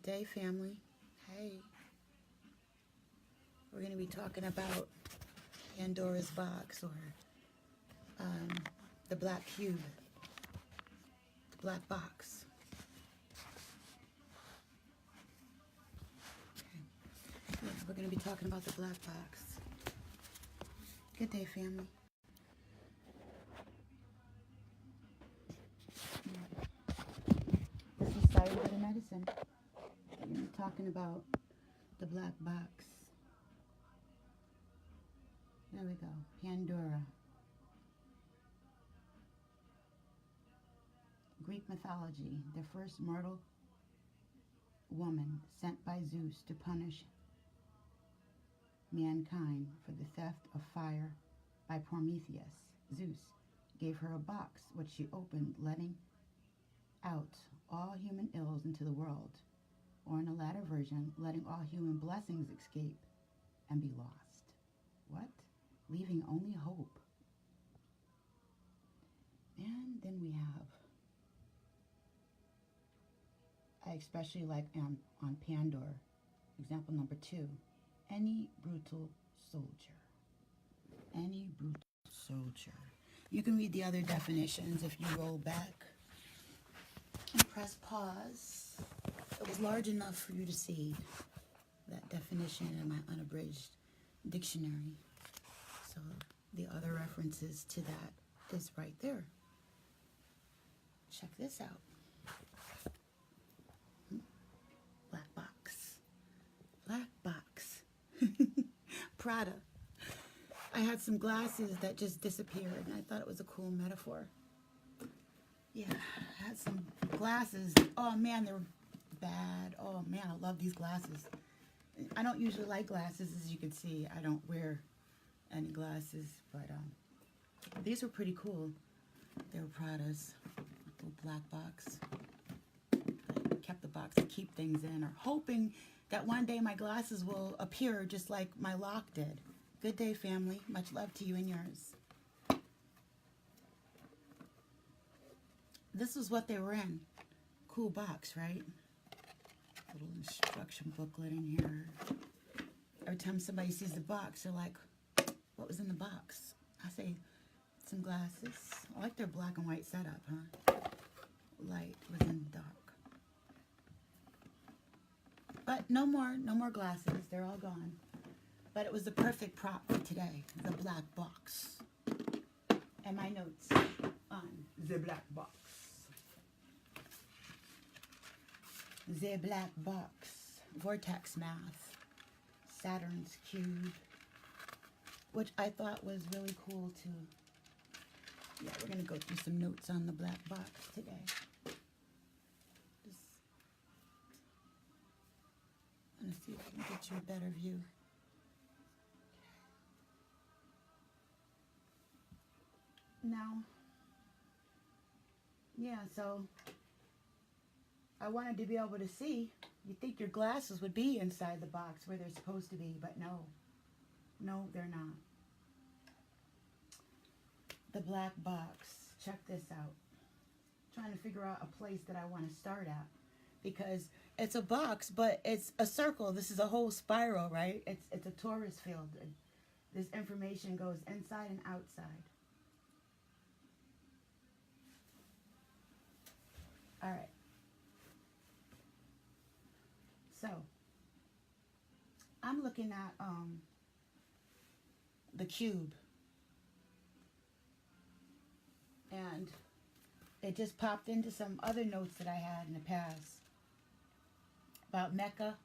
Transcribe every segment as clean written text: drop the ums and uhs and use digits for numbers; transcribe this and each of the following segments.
Good day, family. Hey. We're going to be talking about Pandora's box, or the Black Cube, the Black Box. Okay. Yeah, we're going to be talking about the Black Box. Good day, family. This is Sociology medicine. We're going to be talking about the Black Box. There we go. Pandora. Greek mythology, the first mortal woman sent by Zeus to punish mankind for the theft of fire by Prometheus. Zeus gave her a box which she opened, letting out all human ills into the world, or in a latter version, letting all human blessings escape and be lost. What? Leaving only hope. And then we have, I especially like on Pandora, example number 2, any brutal soldier. Any brutal soldier. You can read the other definitions if you roll back and press pause. It was large enough for you to see that definition in my unabridged dictionary. So the other references to that is right there. Check this out. Black box. Black box. Prada. I had some glasses that just disappeared, and I thought it was a cool metaphor. Yeah, I had some glasses. Oh man, they were bad. Oh man, I love these glasses. I don't usually like glasses, as you can see. I don't wear any glasses, but these were pretty cool. They were Prada's. Little black box. I kept the box to keep things in, or hoping that one day my glasses will appear just like my lock did. Good day, family. Much love to you and yours. This is what they were in. Cool box, right? Little instruction booklet in here. Every time somebody sees the box, they're like, what was in the box? I say, some glasses. I like their black and white setup, huh? Light within dark. But no more glasses. They're all gone. But it was the perfect prop for today. The black box. And my notes on the black box. The black box. Vortex math. Saturn's cube. Which I thought was really cool too. Yeah, we're going to go through some notes on the black box today. Just want to see if I can get you a better view. Now, yeah, so I wanted to be able to see. You'd think your glasses would be inside the box where they're supposed to be, but no. No, they're not. The black box. Check this out. Trying to figure out a place that I want to start at, because it's a box, but it's a circle. This is a whole spiral, right? It's a torus field. This information goes inside and outside. All right. So I'm looking at the cube, and it just popped into some other notes that I had in the past about Mecca.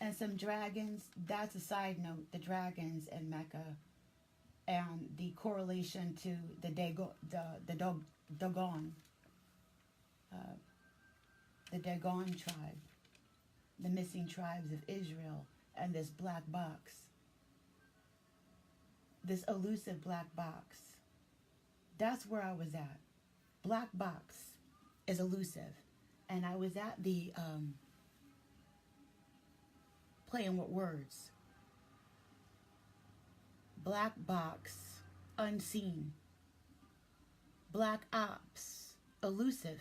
And some dragons. That's a side note, the dragons in Mecca, and the correlation to the Dogon, the Dagon tribe, the missing tribes of Israel, and this black box, this elusive black box. That's where I was at. Black box is elusive, and I was at the playing with words. Black box, unseen. Black ops, elusive,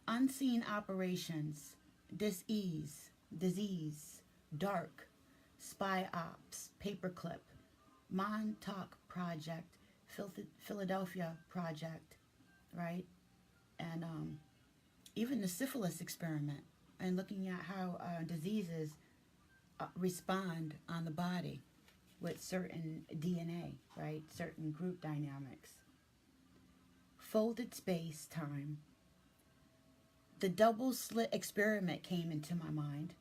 unseen operations, dis-ease, disease, dark, spy ops, paperclip, Montauk Project, Philadelphia Project, right? And even the syphilis experiment, and looking at how diseases respond on the body with certain DNA, right? Certain group dynamics. Folded space time. The double slit experiment came into my mind.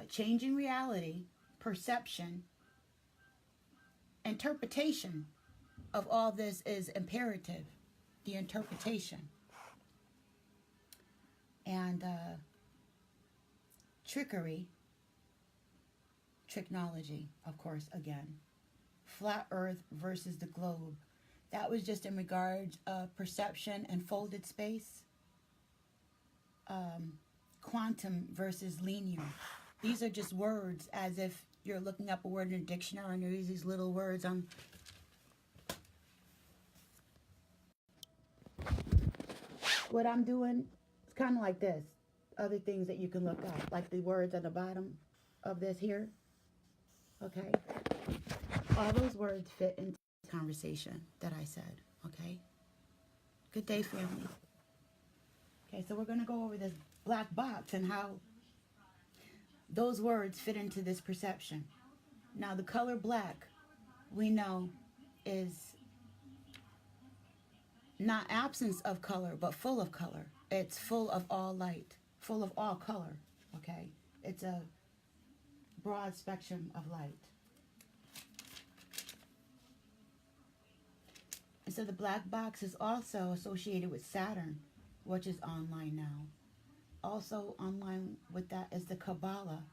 Changing reality, perception, interpretation of all this is imperative. The interpretation. And trickery, technology, of course, again. Flat Earth versus the globe. That was just in regards of perception and folded space. Quantum versus linear. These are just words, as if you're looking up a word in a dictionary and there's these little words on. What I'm doing is kind of like this. Other things that you can look up, like the words at the bottom of this here. Okay? All those words fit into the conversation that I said. Okay? Good day, family. Okay, so we're going to go over this black box and how those words fit into this perception. Now, the color black, we know, is not absence of color, but full of color. It's full of all light, full of all color, okay? It's a broad spectrum of light. And so the black box is also associated with Saturn, which is online now. Also online with that is the Kabbalah,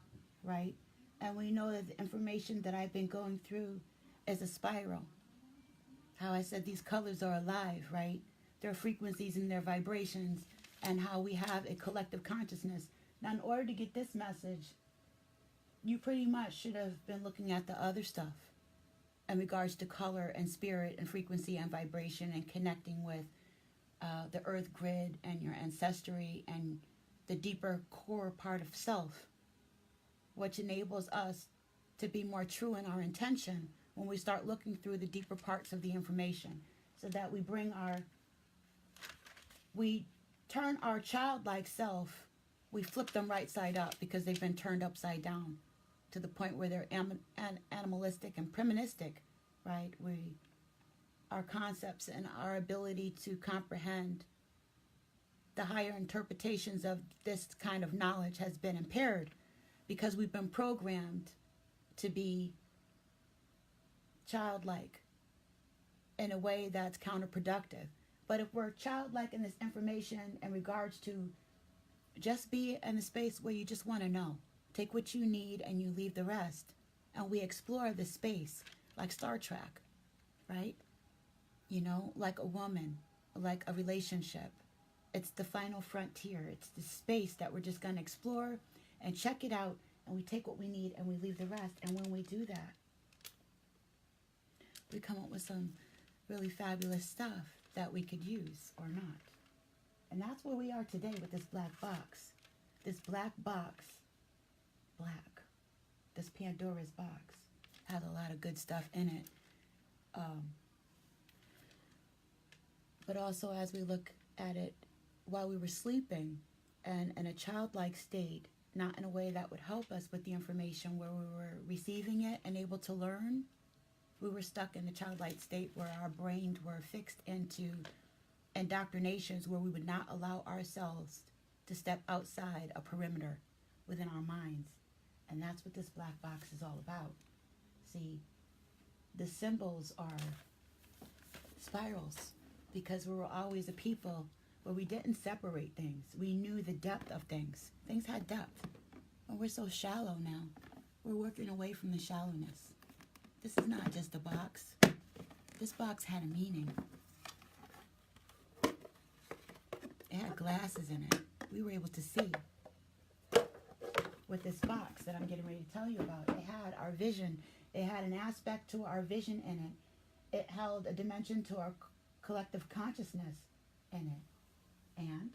right? And we know that the information that I've been going through is a spiral. How I said these colors are alive, right? Their frequencies and their vibrations, and how we have a collective consciousness. Now, in order to get this message, you pretty much should have been looking at the other stuff in regards to color and spirit and frequency and vibration and connecting with the earth grid and your ancestry and the deeper core part of self, which enables us to be more true in our intention when we start looking through the deeper parts of the information, so that we turn our childlike self, we flip them right side up because they've been turned upside down to the point where they're animalistic and primitistic, right? Our concepts and our ability to comprehend the higher interpretations of this kind of knowledge has been impaired because we've been programmed to be childlike in a way that's counterproductive. But if we're childlike in this information in regards to just be in a space where you just want to know, take what you need and you leave the rest, and we explore the space like Star Trek, right? You know, like a woman, like a relationship. It's the final frontier. It's the space that we're just going to explore and check it out, and we take what we need and we leave the rest. And when we do that, we come up with some really fabulous stuff that we could use or not. And that's where we are today with this black box. This black box, black, this Pandora's box, has a lot of good stuff in it. But also as we look at it while we were sleeping and in a childlike state, not in a way that would help us with the information where we were receiving it and able to learn, we were stuck in the childlike state where our brains were fixed into indoctrinations where we would not allow ourselves to step outside a perimeter within our minds. And that's what this black box is all about. See, the symbols are spirals because we were always a people where we didn't separate things. We knew the depth of things. Things had depth. And we're so shallow now. We're working away from the shallowness. This is not just a box. This box had a meaning. It had glasses in it. We were able to see. With this box that I'm getting ready to tell you about, it had our vision. It had an aspect to our vision in it. It held a dimension to our collective consciousness in it. And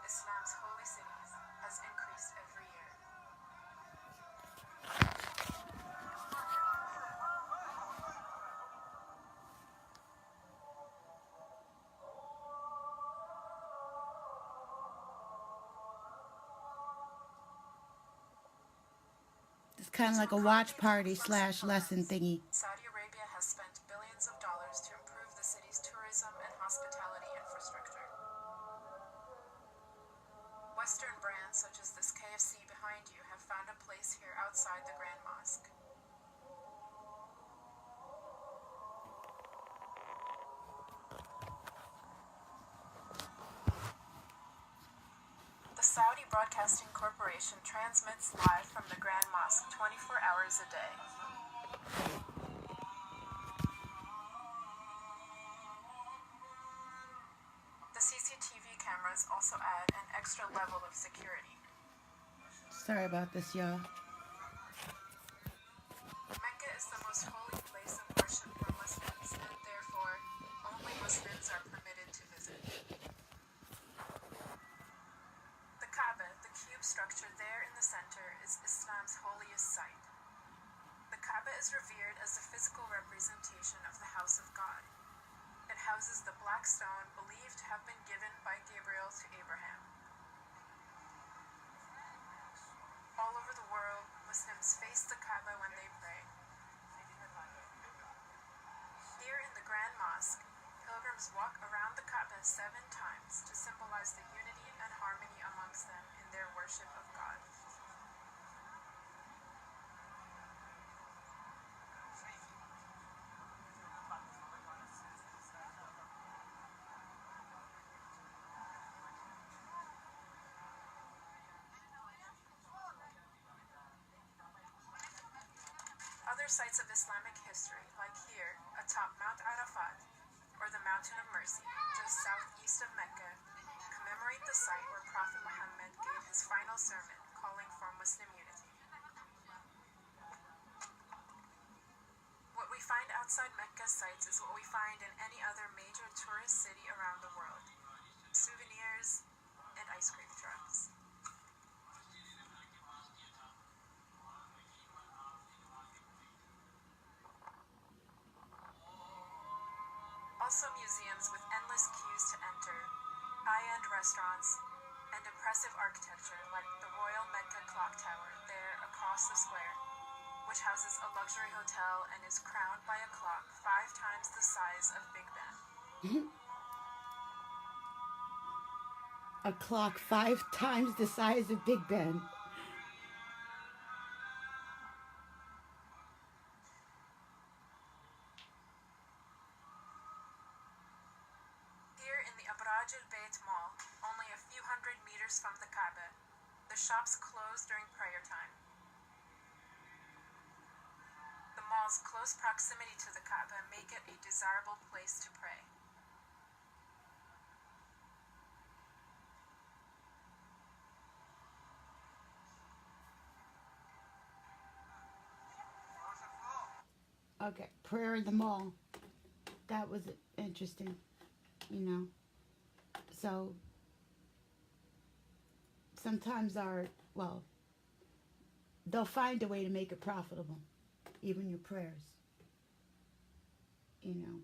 Islam's holy cities, has increased every year. it's kind of like a watch party slash lesson thingy. Saudi Arabia has spent billions of dollars to improve the city's tourism and hospitality infrastructure. Western brands such as this KFC behind you have found a place here outside the Grand Mosque. The Saudi Broadcasting Corporation transmits live from the Grand Mosque 24 hours a day. The CCTV cameras also add an extra level of security. Sorry about this, y'all. Mecca is the most holy place of worship for Muslims, and therefore, only Muslims are permitted to visit. The Kaaba, the cube structure there in the center, is Islam's holiest site. The Kaaba is revered as the physical representation of the house of God. It houses the black stone believed to have been given by Gabriel to Abraham. All over the world, Muslims face the Kaaba when they pray. Here in the Grand Mosque, pilgrims walk around the Kaaba 7 times to symbolize the unity and harmony amongst them in their worship of God. Other sites of Islamic history, like here, atop Mount Arafat, or the Mountain of Mercy, just southeast of Mecca, commemorate the site where Prophet Muhammad gave his final sermon calling for Muslim unity. What we find outside Mecca's sites is what we find in any other major tourist city around the world: souvenirs and ice cream trucks. Also museums with endless queues to enter, high-end restaurants, and impressive architecture like the Royal Mecca Clock Tower there across the square, which houses a luxury hotel and is crowned by a clock 5 times the size of Big Ben. A clock 5 times the size of Big Ben. Here in the Abraj al-Bayt Mall, only a few hundred meters from the Kaaba, the shops close during prayer time. The mall's close proximity to the Kaaba make it a desirable place to pray. Okay, prayer in the mall. That was interesting, you know. So sometimes they'll find a way to make it profitable, even your prayers, you know.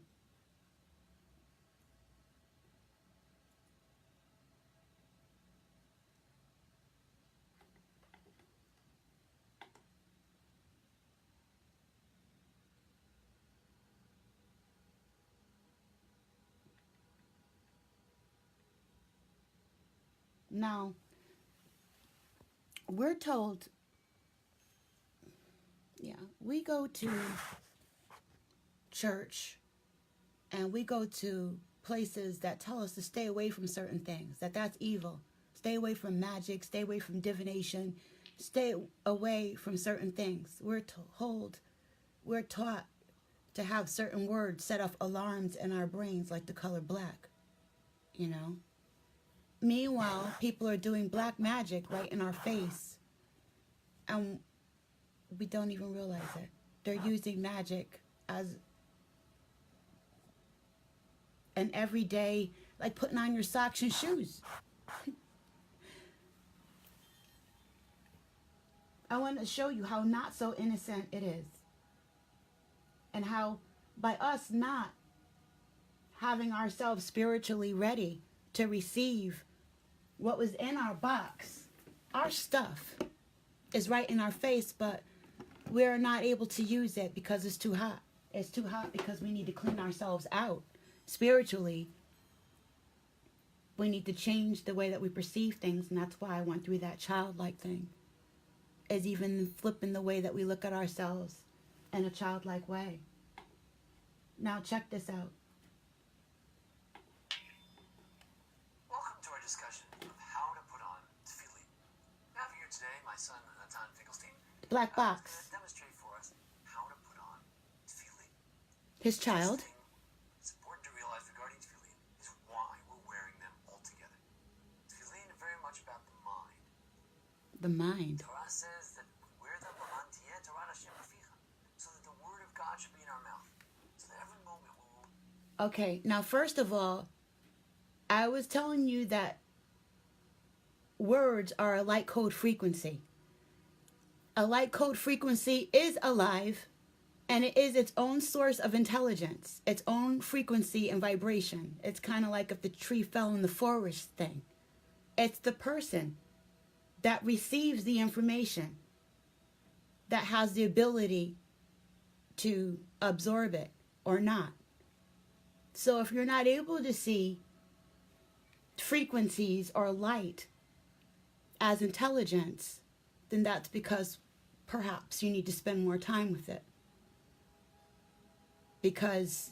Now, we're told, yeah, we go to church and we go to places that tell us to stay away from certain things, that that's evil. Stay away from magic, stay away from divination, stay away from certain things. We're taught to have certain words set off alarms in our brains, like the color black, you know? Meanwhile, people are doing black magic right in our face, and we don't even realize it. They're using magic as an everyday, like putting on your socks and shoes. I want to show you how not so innocent it is. And how by us not having ourselves spiritually ready to receive what was in our box, our stuff is right in our face, but we're not able to use it because it's too hot. It's too hot because we need to clean ourselves out spiritually. We need to change the way that we perceive things, and that's why I went through that childlike thing. Is even flipping the way that we look at ourselves in a childlike way. Now check this out. Welcome to our discussion of how to put on tefillin. I have here today my son Natan Finkelstein. Black Who's box. going to demonstrate for us how to put on tefillin. His child. First thing it's important to realize regarding tefillin is why we're wearing them all together. Tefillin are very much about the mind. The mind. Torah says that we wear them so that the word of God should be in our mouth. So that every moment we will... Okay, now first of all, I was telling you that words are a light code frequency. A light code frequency is alive, and it is its own source of intelligence, its own frequency and vibration. It's kind of like if the tree fell in the forest thing. It's the person that receives the information that has the ability to absorb it or not. So if you're not able to see frequencies or light as intelligence, then that's because perhaps you need to spend more time with it. Because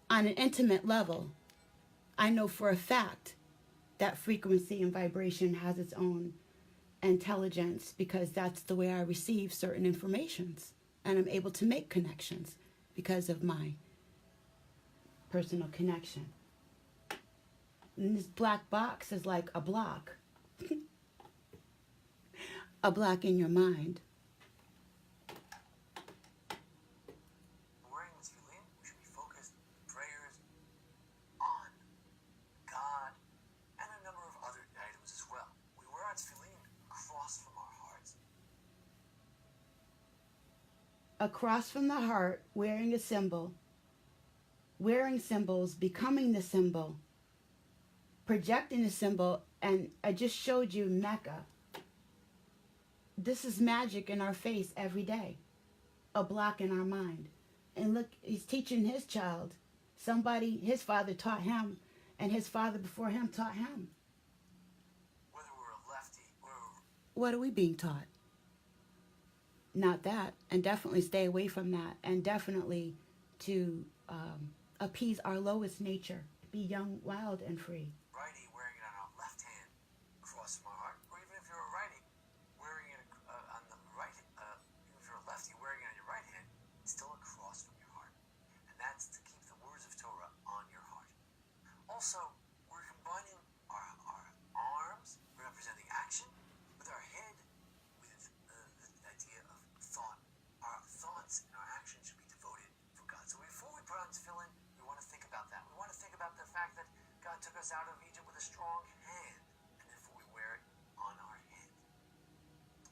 on an intimate level, I know for a fact that frequency and vibration has its own intelligence, because that's the way I receive certain informations, and I'm able to make connections because of my personal connection. And this black box is like a block. A block in your mind. Wearing this tefillin, we should be focused prayers on God and a number of other items as well. We wear our tefillin across from our hearts. Across from the heart, wearing a symbol, wearing symbols, becoming the symbol, projecting the symbol, and I just showed you Mecca. This is magic in our face every day, a block in our mind. And look, he's teaching his child. Somebody, his father taught him, and his father before him taught him. Whether we're a lefty or... What are we being taught? Not that, and definitely stay away from that, and definitely to appease our lowest nature, be young, wild, and free. righty wearing it on our left hand across from our heart, or even if you're a righty wearing it on the right, even if you're a lefty wearing it on your right hand, it's still across from your heart. And that's to keep the words of Torah on your heart. Also, we're combining our arms, representing action, with our head, with the idea of thought. Our thoughts and our actions should be devoted for God. So before we put on tefillin, we want to think about that. We want to think about the fact that God took us out of Egypt with a strong hand, and therefore we wear it on our head.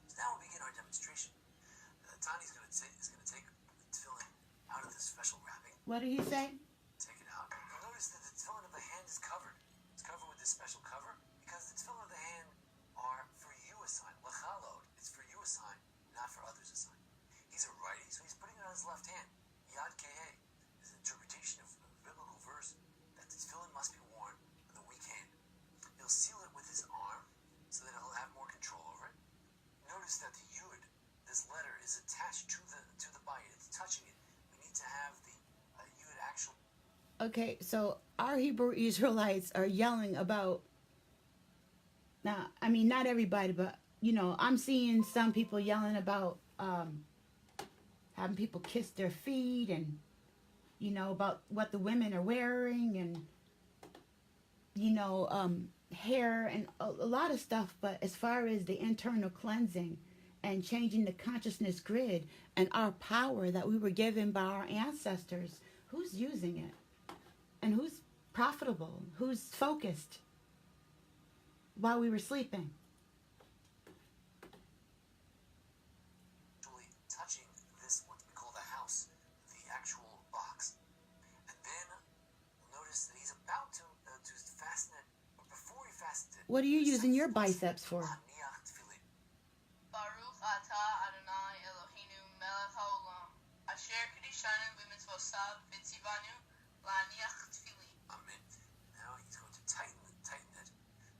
So now we'll begin our demonstration. Tani's going to take the tefillin out of this special wrapping. What did he say? Take it out. You'll notice that the tefillin of the hand is covered. It's covered with this special cover because the tefillin of the hand are for you a sign. Lachalot, it's for you a sign, not for others a sign. He's a righty, so he's putting it on his left hand. Yad Kehei is an interpretation of a biblical verse that the tefillin must be worn on the weak hand. He'll seal it with his arm so that he'll have more control over it. Okay, so our Hebrew Israelites are yelling about, now, I mean, not everybody, but, I'm seeing some people yelling about having people kiss their feet and, about what the women are wearing and, hair and a lot of stuff. But as far as the internal cleansing and changing the consciousness grid and our power that we were given by our ancestors, who's using it? And who's profitable? Who's focused while we were sleeping? Actually touching this, what we call the house, the actual box. And then notice that he's about to fasten it, but before he fastens it, What are you using your biceps for? Baruch atah Adonai Eloheinu melech haolam, asher kedishanu b'mitzvosav v'tzivanu la'aniach tefillin. Amen. Now he's going to tighten it.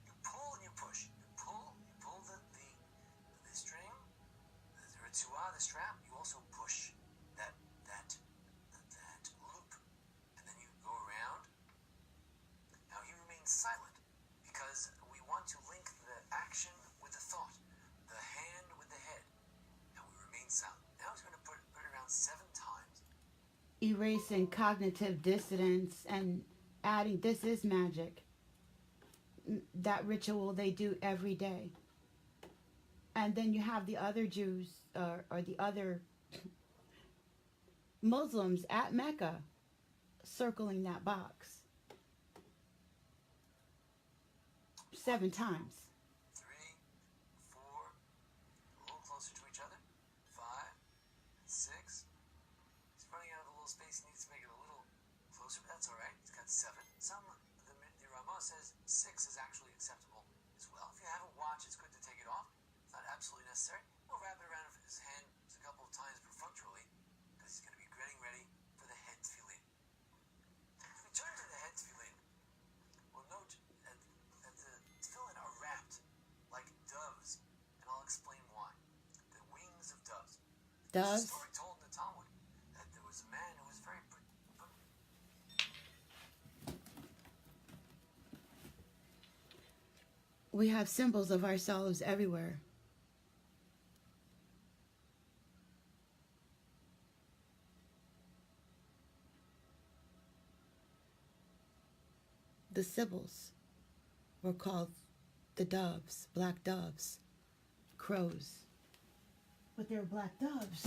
You pull and you push. You pull the string, the ritzuah, the strap. You also push that loop, and then you go around. Now he remains silent because we want to link the action with the thought, the hand with the head. Now we remain silent. Now he's going to put it around 7 times. Erasing cognitive dissonance and adding, this is magic. That ritual they do every day. And then you have the other Jews or the other Muslims at Mecca circling that box 7 times. 3, 4, a little closer to each other. 5, 6. He's running out of a little space. He needs to make it a little closer, but that's all right. He's got 7. The Ramah says 6 is actually acceptable as well. If you have a watch, it's good to take it off. It's not absolutely necessary. We'll wrap it around his hand a couple of times perfunctorily because he's going to be getting ready for the head tefillin. If we turn to the head tefillin, we'll note that the tefillin are wrapped like doves, and I'll explain why. The wings of doves. There's a Doves? story told in the Talmud that there was a man who was very We have symbols of ourselves everywhere. The Sibyls were called the doves, black doves, crows. But they're black doves.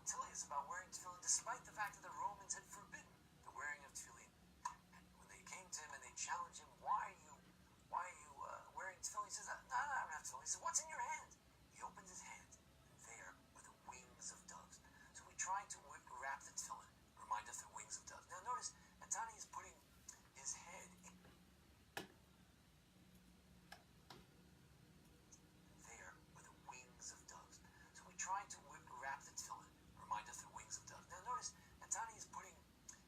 Tell us about wearing tefillin, despite the fact that the Romans had forbidden the wearing of tefillin. And when they came to him and they challenged him, why are you wearing tefillin? He says, no, I don't have tefillin. He says, what's in your hand? He opens his hand, and there were the wings of doves. So we try to wrap the tefillin, remind us the wings of doves. Now notice, Natani is putting his head in there were the wings of doves. So we try to wrap the tefillin, remind us the wings of doves. Now notice, Natani is putting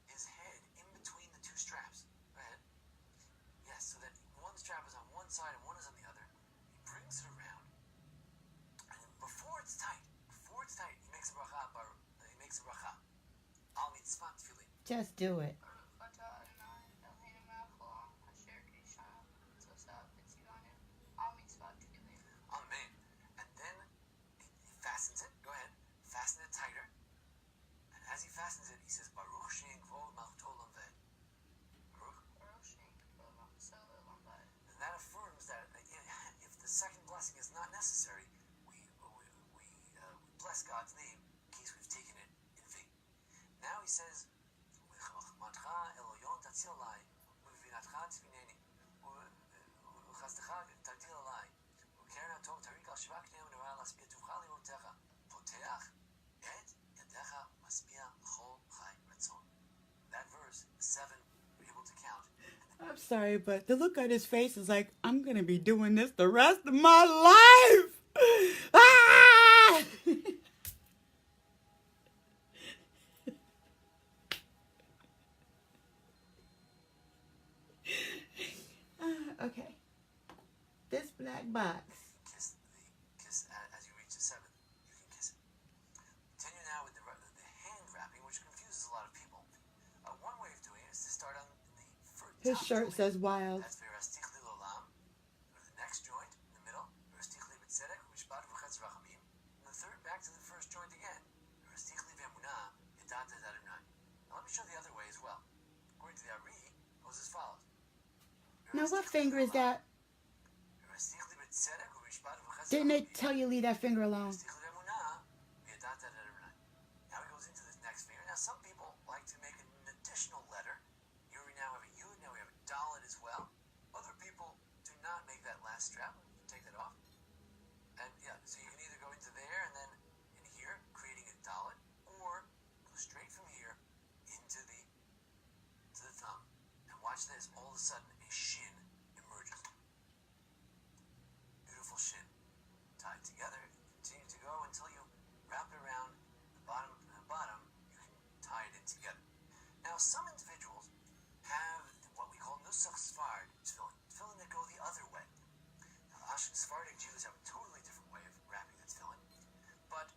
his head in between the 2 straps. Go ahead. Yes, so that one strap is on one side and one is on the other. He brings it around, and then before it's tight, he makes a bracha. Al mitzvah tefillin. Just do it. Baruch atah Adonai Eloheinu melech haolam, asher kedishanu b'mitzvosav v'tzivanu la'aniach tefillin. Amen. And then he fastens it. Go ahead. Fasten it tighter. And as he fastens it, he says, Baruch she'en kvod malchuto lamved. Baruch. Baruch she'en kvod malchuto lamved. And that affirms that if the second blessing is not necessary, we bless God's name in case we've taken it in vain. Now he says, "V'chachmatcha Eloyon tatzil alai, u'v'vinatcha tzvineni, u'chazdecha tartil alai, u'keren hatov tarik al shiva k'nei u'nora laspia tuvcha lirotecha, poteach et yadecha maspia l'chol chai ratzon." That verse, 7, we're able to count. I'm sorry, but the look on his face is like, I'm going to be doing this the rest of my life. Ah! Okay. This black box. Kiss as you reach the 7th, you can kiss it. Continue now with the hand wrapping, His shirt says wild. That's Verastichli Lolam. Go to the next joint in the middle. Verastichli B'tzedek Mishpat V'chetz Rachamim. And the third back to the first joint again. Verastichli V'emunah Yedata Adonai. Now let me show the other way as well. According to the Ari, it goes as follows. Now what finger is that? Verastichli B'tzedek Mishpat V'chetz Didn't they Rachamim. tell you leave that finger alone? Verastichli V'emunah Yedata Adonai. Now he goes into this next finger. Now some people like to make an additional letter. Here we now have a Yud, now we have a Dalet as well. Other people do not make that last strap. You take that off. And yeah, so you can either go into there and then in here, creating a Dalet, or go straight from here into the thumb. And watch this, all of a sudden a shin emerges. Beautiful shin. Tied together, continue to go until you wrap it around the bottom, you can tie it in together. Now some individuals have what we call nusach Sfard tefillin that go the other way. Now the Sephardic Jews have a totally different way of wrapping the tefillin. But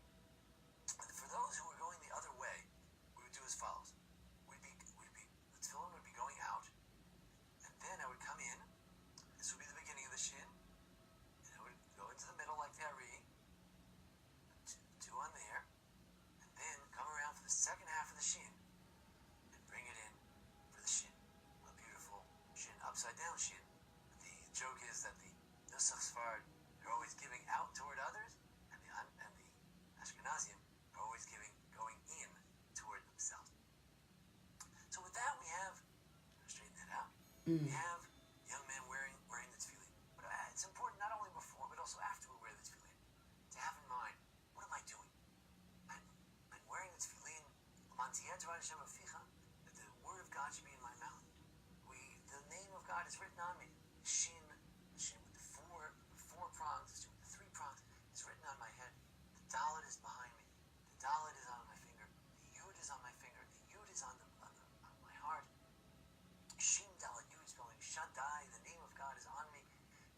for those who are going the other way, we would do as follows. The tefillin would be going out, and then I would come in. This would be the beginning of the shin, and I would go into the middle like the Ari, two on there, and then come around for the second half of the shin, and bring it in for the shin. A beautiful shin, upside down shin. The joke is that the Nusach Sfard, they're always giving out toward others, and the Ashkenazim are always going in toward themselves. So with that, we have, straighten that out, we have young men wearing the tefillin. But it's important not only before, but also after we wear the tefillin, to have in mind, what am I doing? I'm wearing the tefillin, that the word of God should be in my mouth. The name of God is written on me. Shin with the four prongs, the shin with the three prongs, is written on my head. The Dalet is behind me. The Dalet is on my finger. The Yud is on my finger. The Yud is on my heart. Shin Dalet Yud spelling Shaddai. The name of God is on me.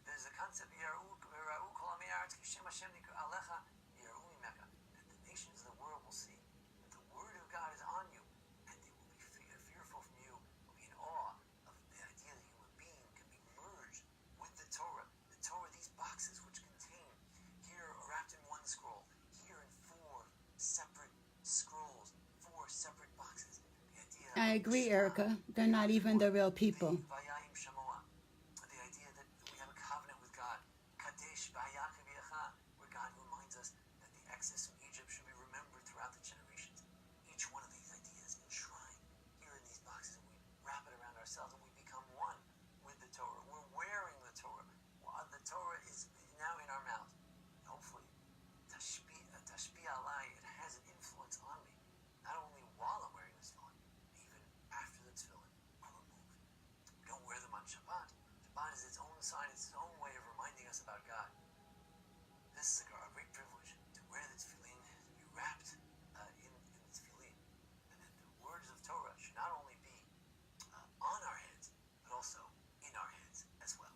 There's a concept Yera'u kol amei haaretz ki shem Hashem nikra alecha Yera'u mimeka, that the nations of the world will see that the word of God is on you, and they will be fearful from you, will be in awe of the idea that a human being can be merged with the Torah. The Torah, these boxes which contain, here wrapped in one scroll, here in four separate scrolls, four separate boxes. The idea I agree, Erica. They're not even the real people. The idea that we have a covenant with God, Kadesh B'Hayaka B'Yacha, where God reminds us that the exodus from Egypt should be remembered throughout the generations. Each one of these ideas enshrined here in these boxes, and we wrap it around ourselves, and we become one with the Torah. We're wearing the Torah. The Torah is now in our mouth. Hopefully, Tashpi Alai, it has an influence on me, not only while I'm wearing this tefillin, even after the tefillin are removed. We don't wear them on Shabbat. Shabbat is its own sign, it's its own way of reminding us about God. This is a great privilege to wear the tefillin, to be wrapped in the tefillin, and that the words of Torah should not only be on our heads, but also in our heads as well.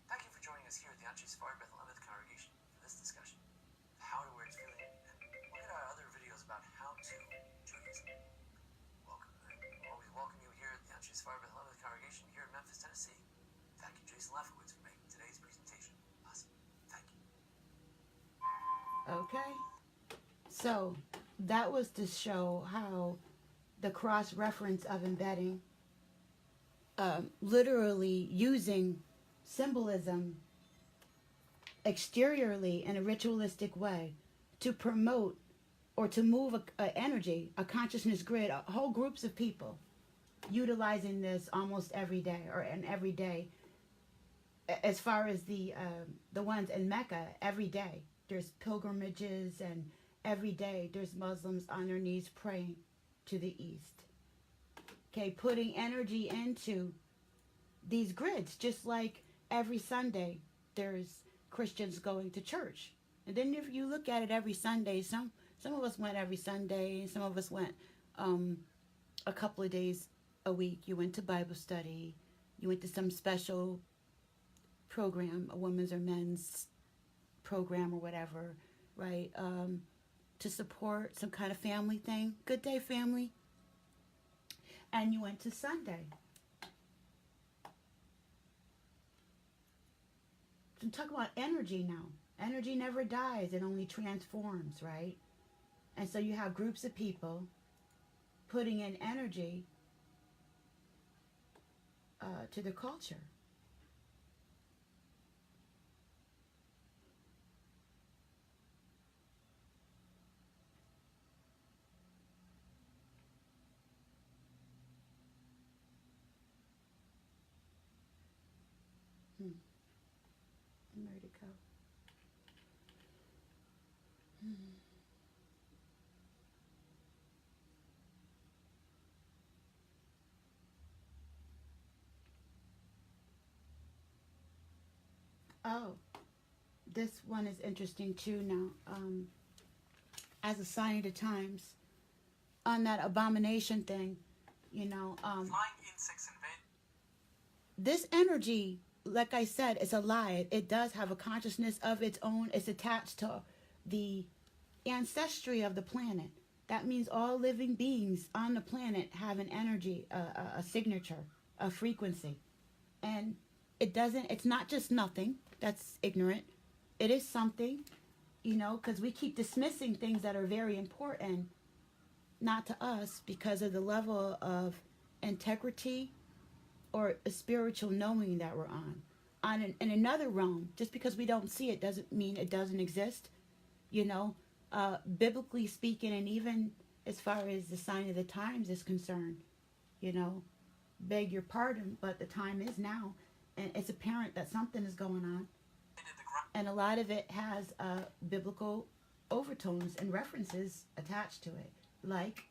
Thank you for joining us here at the Anshe Sephardi Beth Levin's congregation for this discussion of how to wear tefillin, and look at our other videos about how to Judaism. Always welcome you here at the Anshe Sephardi Beth Levin's congregation here in Memphis, Tennessee. Thank you, Jason Lefkowitz, for making today's presentation possible. Thank you. Okay. So that was to show how the cross-reference of embedding, literally using symbolism exteriorly in a ritualistic way to promote or to move a energy, a consciousness grid, whole groups of people utilizing this almost every day, or in every day. As far as the ones in Mecca, every day there's pilgrimages, and every day there's Muslims on their knees praying to the east. Okay, putting energy into these grids, just like every Sunday there's Christians going to church. And then if you look at it every Sunday, some of us went every Sunday, and some of us went a couple of days a week. You went to Bible study, you went to some special program, a women's or men's program or whatever, right? To support some kind of family thing. Good day, family. And you went to Sunday. I'm talking about energy now. Energy never dies, it only transforms, right? And so you have groups of people putting in energy to the culture. Hmm. I'm ready to go. Hmm. Oh, this one is interesting too now. As a sign of the times, on that abomination thing, you know, Flying insects invade. this energy, like I said, is alive. It does have a consciousness of its own. It's attached to the ancestry of the planet. That means all living beings on the planet have an energy, a signature, a frequency. And it doesn't, it's not just nothing that's ignorant. It is something, you know, because we keep dismissing things that are very important, not to us, because of the level of integrity or a spiritual knowing that we're on. In another realm, just because we don't see it doesn't mean it doesn't exist, you know. Biblically speaking, and even as far as the sign of the times is concerned, you know, beg your pardon, but the time is now, and it's apparent that something is going on, and a lot of it has biblical overtones and references attached to it. Like,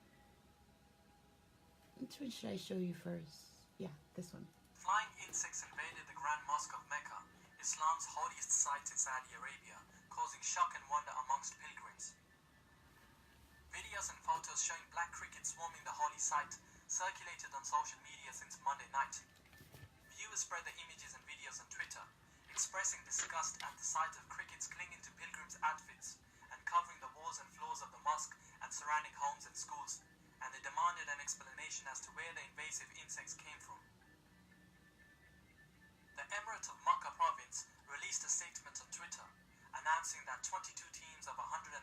which one should I show you first? Yeah, this one. Flying insects invaded the Grand Mosque of Mecca, Islam's holiest site in Saudi Arabia, causing shock and wonder amongst pilgrims. Videos and photos showing black crickets swarming the holy site circulated on social media since Monday night. Viewers spread the images and videos on Twitter, expressing disgust at the sight of crickets clinging to pilgrims' outfits and covering the walls and floors of the mosque and surrounding homes and schools, and they demanded an explanation as to where the invasive insects came from. The Emirate of Makkah province released a statement on Twitter, announcing that 22 teams of 138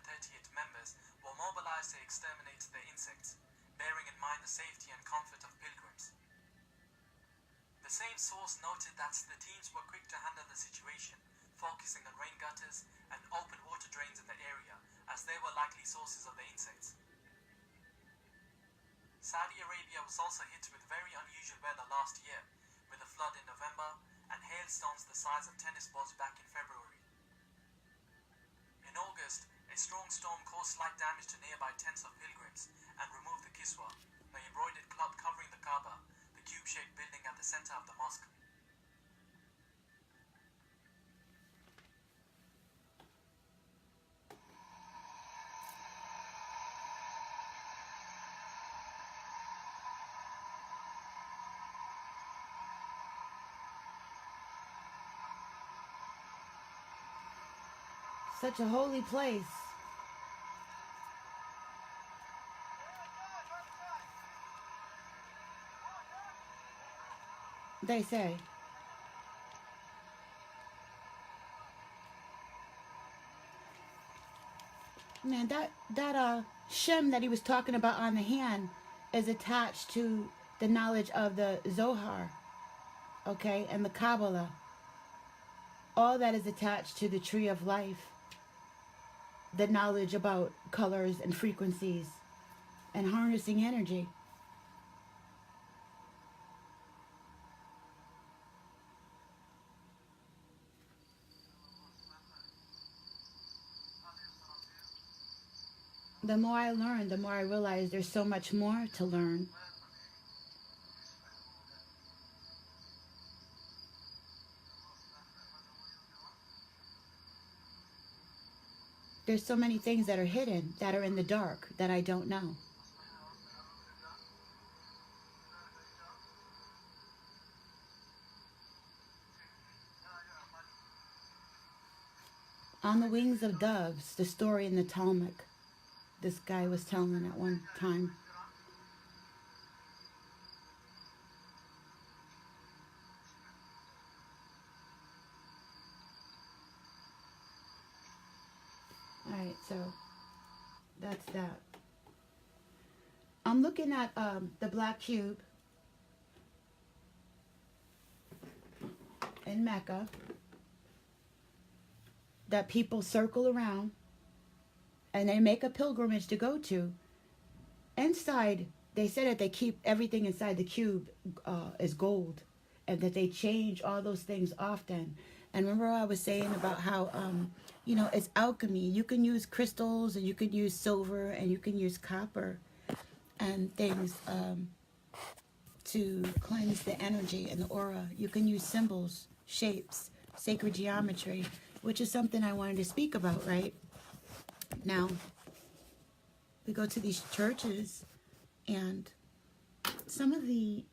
members were mobilized to exterminate the insects, bearing in mind the safety and comfort of pilgrims. The same source noted that the teams were quick to handle the situation, focusing on rain gutters and open water drains in the area, as they were likely sources of the insects. Saudi Arabia was also hit with very unusual weather last year, with a flood in November and hailstones the size of tennis balls back in February. In August, a strong storm caused slight damage to nearby tents of pilgrims and removed the kiswa, the embroidered cloth covering the Kaaba, the cube-shaped building at the center of the mosque. Such a holy place. They say. Man, that Shem that he was talking about on the hand is attached to the knowledge of the Zohar, okay, and the Kabbalah. All that is attached to the tree of life, the knowledge about colors and frequencies and harnessing energy. The more I learn, the more I realize there's so much more to learn. There's so many things that are hidden, that are in the dark, that I don't know. On the wings of doves, the story in the Talmud, this guy was telling at one time. I'm looking at the Black Cube in Mecca that people circle around and they make a pilgrimage to go to. Inside, they say that they keep everything inside the cube is gold, and that they change all those things often. And remember I was saying about how, you know, it's alchemy. You can use crystals, and you can use silver, and you can use copper and things to cleanse the energy and the aura. You can use symbols, shapes, sacred geometry, which is something I wanted to speak about, right? Now, we go to these churches, and some of the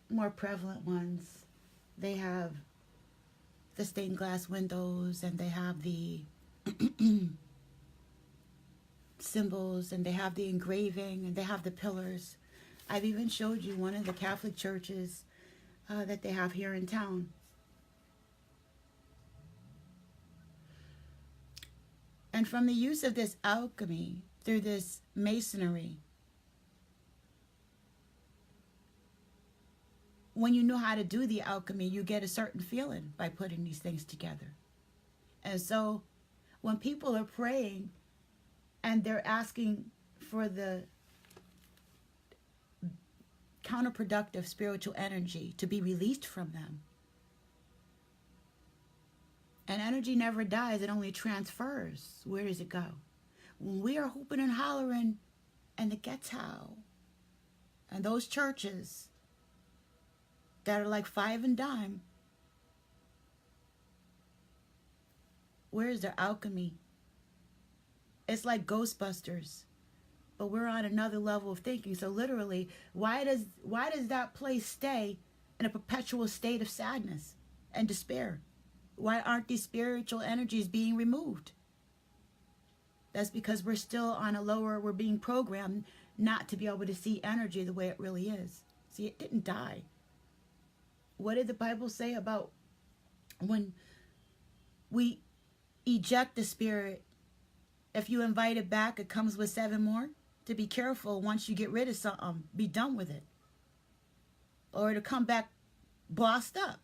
more prevalent ones, they have the stained glass windows, and they have the symbols, and they have the engraving, and they have the pillars. I've even showed you one of the Catholic churches that they have here in town. And from the use of this alchemy through this masonry, when you know how to do the alchemy, you get a certain feeling by putting these things together. And so when people are praying and they're asking for the counterproductive spiritual energy to be released from them, and energy never dies, it only transfers. Where does it go? When we are hooping and hollering in the ghetto, and those churches that are like 5 and dime, where is their alchemy? It's like Ghostbusters, but we're on another level of thinking. So literally, why does that place stay in a perpetual state of sadness and despair? Why aren't these spiritual energies being removed? That's because we're still on a lower, we're being programmed not to be able to see energy the way it really is. See, it didn't die. What did the Bible say about when we eject the spirit? If you invite it back, it comes with 7 more. To be careful, once you get rid of something, be done with it. Or to come back bossed up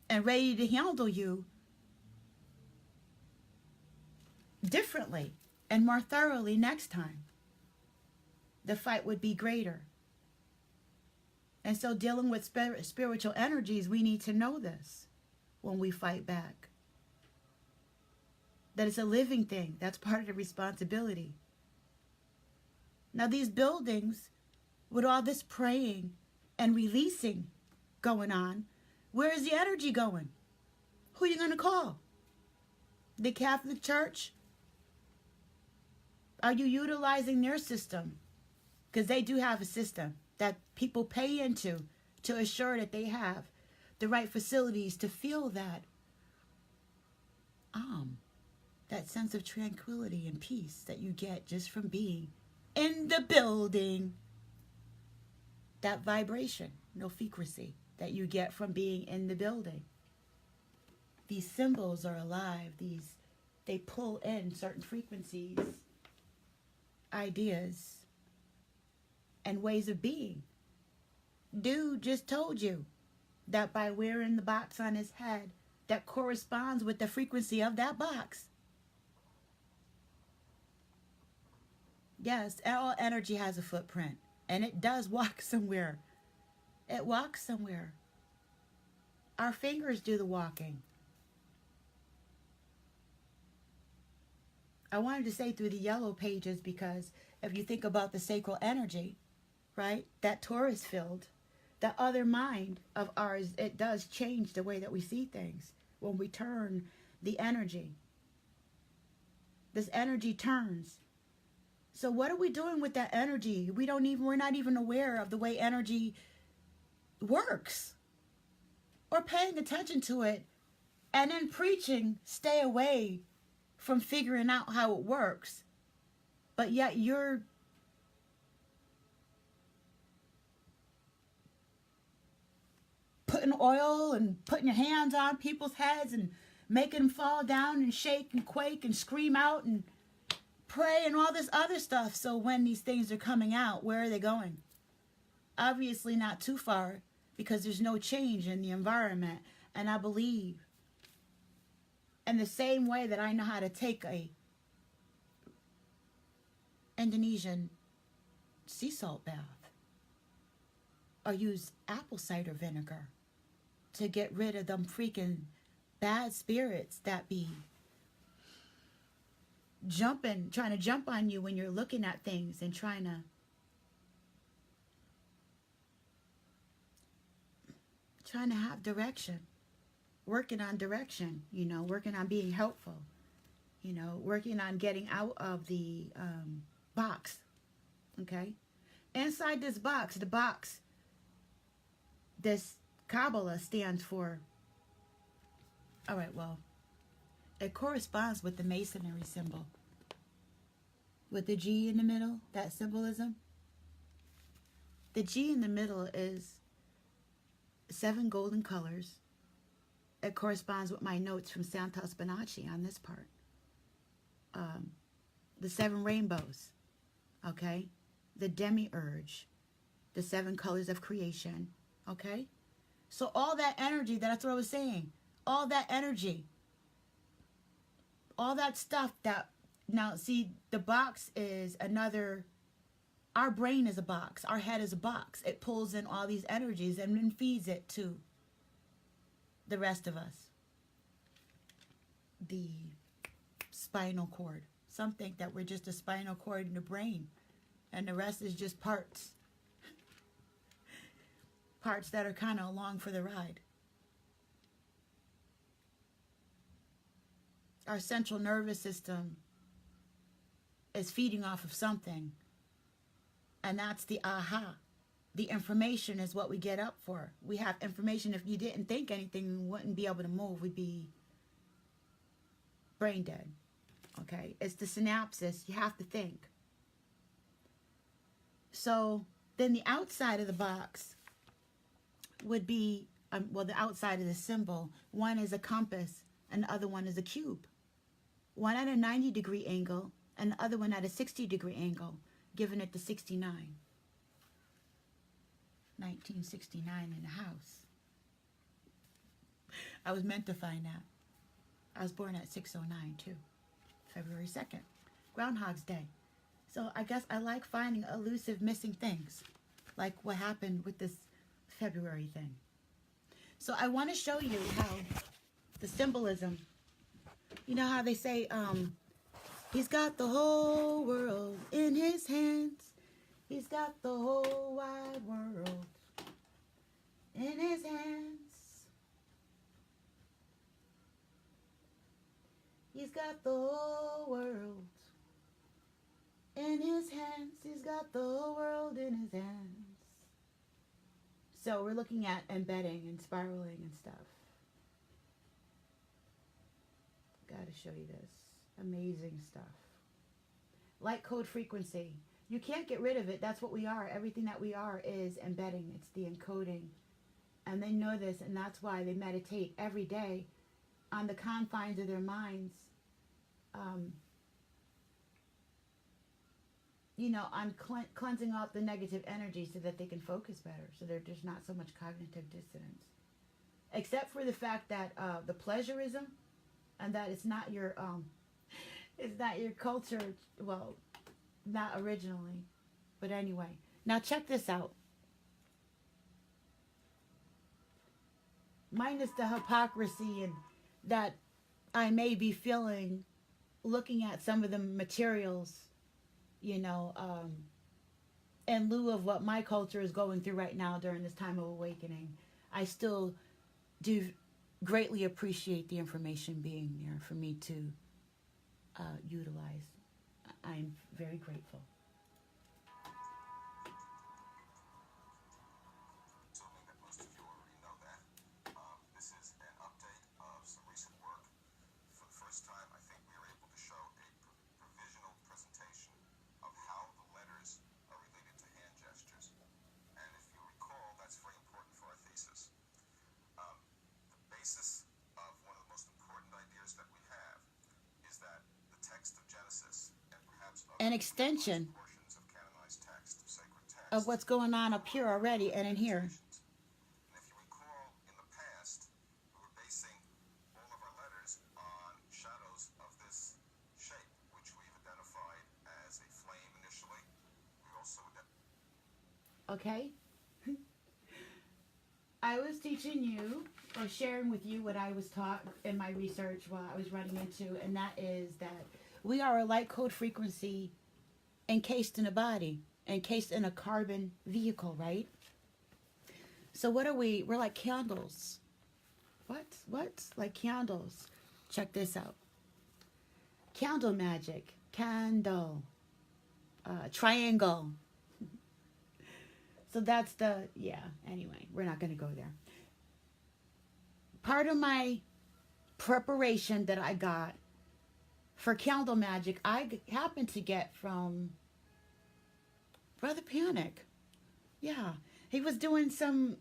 and ready to handle you differently and more thoroughly next time. The fight would be greater. And so dealing with spiritual energies, we need to know this when we fight back. That it's a living thing. That's part of the responsibility. Now these buildings, with all this praying and releasing going on, where is the energy going? Who are you going to call? The Catholic Church? Are you utilizing their system? Because they do have a system that people pay into to assure that they have the right facilities to feel that sense of tranquility and peace that you get just from being in the building. That vibration, no frequency that you get from being in the building. These symbols are alive. They pull in certain frequencies, ideas, and ways of being. Dude just told you that by wearing the box on his head, that corresponds with the frequency of that box. Yes, all energy has a footprint, and it does walk somewhere. It walks somewhere. Our fingers do the walking. I wanted to say through the yellow pages because if you think about the sacral energy, right, that Taurus field, the other mind of ours, it does change the way that we see things when we turn the energy. This energy turns. So what are we doing with that energy? We're not even aware of the way energy works or paying attention to it, and then preaching, stay away from figuring out how it works. But yet you're putting oil and putting your hands on people's heads and making them fall down and shake and quake and scream out and pray and all this other stuff. So when these things are coming out, where are they going? Obviously not too far, because there's no change in the environment. And I believe in the same way that I know how to take a Indonesian sea salt bath or use apple cider vinegar to get rid of them freaking bad spirits that be trying to jump on you when you're looking at things and trying to have direction, working on direction, working on being helpful, working on getting out of the box. Okay, inside this box, this Kabbalah stands for, all right, well, it corresponds with the masonry symbol. With the G in the middle, that symbolism. The G in the middle is 7 golden colors. It corresponds with my notes from Santos Bonacci on this part. The 7 rainbows, okay? The demiurge, the 7 colors of creation, okay? So all that energy, that's what I was saying. All that energy, all that stuff that, now see, the box is another, our brain is a box, our head is a box. It pulls in all these energies and then feeds it to the rest of us. The spinal cord. Some think that we're just a spinal cord in the brain, and the rest is just parts. Parts that are kind of along for the ride. Our central nervous system is feeding off of something, and that's the aha. The information is what we get up for. We have information. If you didn't think anything, we wouldn't be able to move. We'd be brain dead. Okay? It's the synapses. You have to think. So then the outside of the box would be, well, the outside of the symbol. One is a compass, and the other one is a cube. One at a 90-degree angle, and the other one at a 60-degree angle, giving it the 69. 1969 in the house. I was meant to find that. I was born at 6:09 too. February 2nd. Groundhog's Day. So I guess I like finding elusive missing things. Like what happened with this February thing. So I want to show you how the symbolism, you know how they say, he's got the whole world in his hands. He's got the whole wide world in his hands. He's got the whole world in his hands. He's got the whole world in his hands. So we're looking at embedding and spiraling and stuff. Gotta show you this. Amazing stuff. Light code frequency. You can't get rid of it. That's what we are. Everything that we are is embedding. It's the encoding. And they know this, and that's why they meditate every day on the confines of their minds. On cleansing out the negative energy so that they can focus better, so there's not so much cognitive dissonance. Except for the fact that the pleasurism, and that it's not your culture, well, not originally, but anyway. Now check this out. Minus the hypocrisy and that I may be feeling looking at some of the materials, in lieu of what my culture is going through right now during this time of awakening, I still do greatly appreciate the information being there for me to utilize. I'm very grateful. Assuming that most of you already know that, this is an update of some recent work. For the first time, I think we are able to show a provisional presentation of how the letters are related to hand gestures. And if you recall, that's very important for our thesis. The basis of one of the most important ideas that we have is that the text of Genesis, and perhaps an extension portions of canonized text, sacred text. of what's going on up here already and in here. And if you recall, in the past, we were basing all of our letters on shadows of this shape, which we've identified as a flame initially. We also Okay? I was teaching you or sharing with you what I was taught in my research while I was running into, and that is that we are a light code frequency encased in a body, encased in a carbon vehicle, right? So what are we? We're like candles. What? Like candles. Check this out. Candle magic. Candle. Triangle. So that's the, yeah, anyway, we're not going to go there. Part of my preparation that I got for candle magic, I happened to get from Brother Panic. Yeah, he was doing some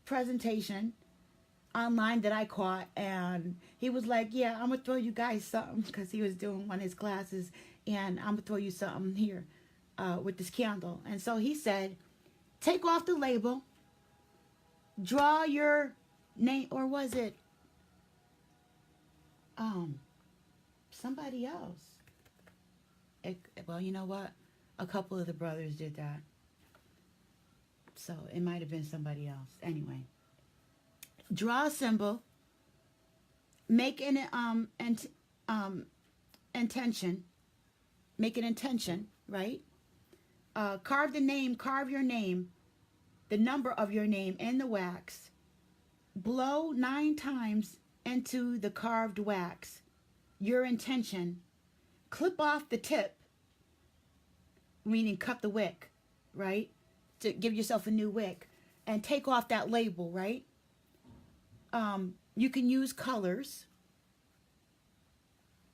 presentation online that I caught, and he was like, yeah, I'm going to throw you guys something, because he was doing one of his classes, and I'm going to throw you something here with this candle. And so he said, take off the label, draw your name, or was it somebody else? Well, you know what? A couple of the brothers did that. So it might have been somebody else. Anyway, draw a symbol, make an intention, make an intention, right? Carve your name, the number of your name in the wax. Blow 9 times into the carved wax, your intention. Clip off the tip, meaning cut the wick, right? To give yourself a new wick. And take off that label, right? You can use colors.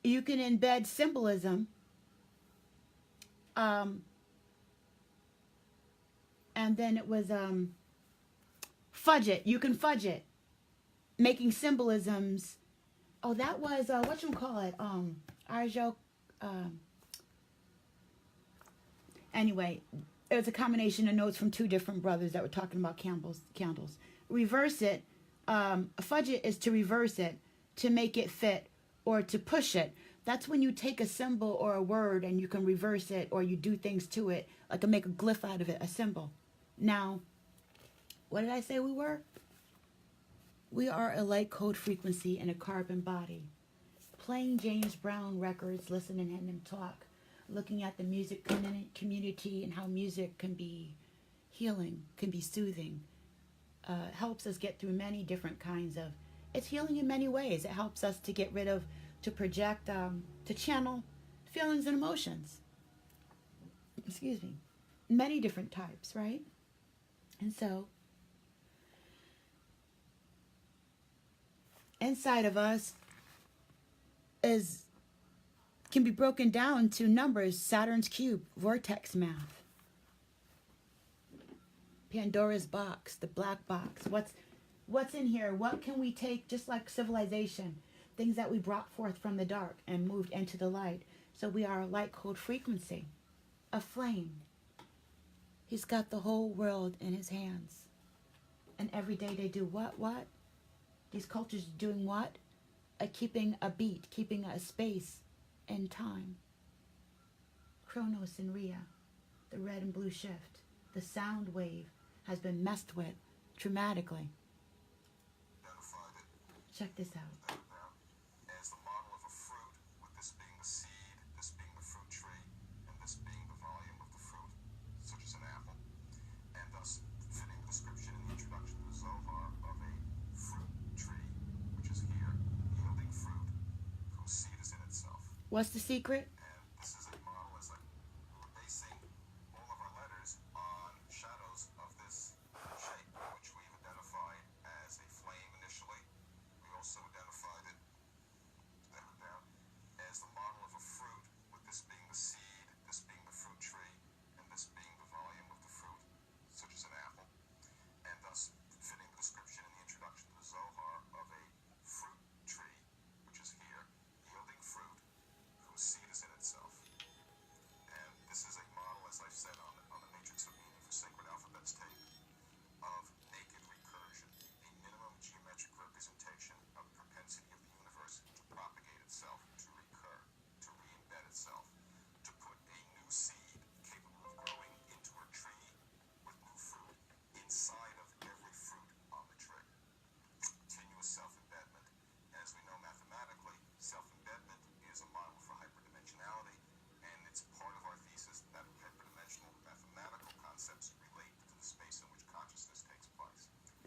You can embed symbolism. And then it was fudge it. You can fudge it, making symbolisms. Oh, that was whatchamacallit? Arjo. Anyway, it was a combination of notes from 2 different brothers that were talking about candles. Reverse it. Fudge it is to reverse it, to make it fit, or to push it. That's when you take a symbol or a word and you can reverse it, or you do things to it, like make a glyph out of it, a symbol. Now, what did I say we were? We are a light code frequency in a carbon body. Playing James Brown records, listening to him talk, looking at the music community and how music can be healing, can be soothing. Helps us get through many different kinds of, it's healing in many ways. It helps us to get rid of, to project, to channel feelings and emotions. Excuse me. Many different types, right? And so, inside of us can be broken down to numbers, Saturn's cube, vortex math, Pandora's box, the black box. What's in here? What can we take, just like civilization, things that we brought forth from the dark and moved into the light. So we are a light code frequency, a flame. He's got the whole world in his hands. And every day they do what? These cultures doing what? Keeping a beat, keeping a space in time. Chronos and Rhea, the red and blue shift. The sound wave has been messed with traumatically. Check this out. As the model of a fruit, with this being the seed, this being the fruit tree, and this being the volume of the fruit, such as an apple, and thus fitting the description in the introduction to the Zohar of a fruit tree, which is here, yielding fruit, whose seed is in itself. What's the secret? And this is a model, as we're basing all of our letters on shadows of this shape, which we've identified as a flame initially. We also identified it as the model of a fruit, with this being the seed, this being the fruit tree, and this being the volume of the fruit, such as an apple, and thus fitting the description in the introduction to the Zohar of a fruit tree, which is here, yielding fruit, whose seed is in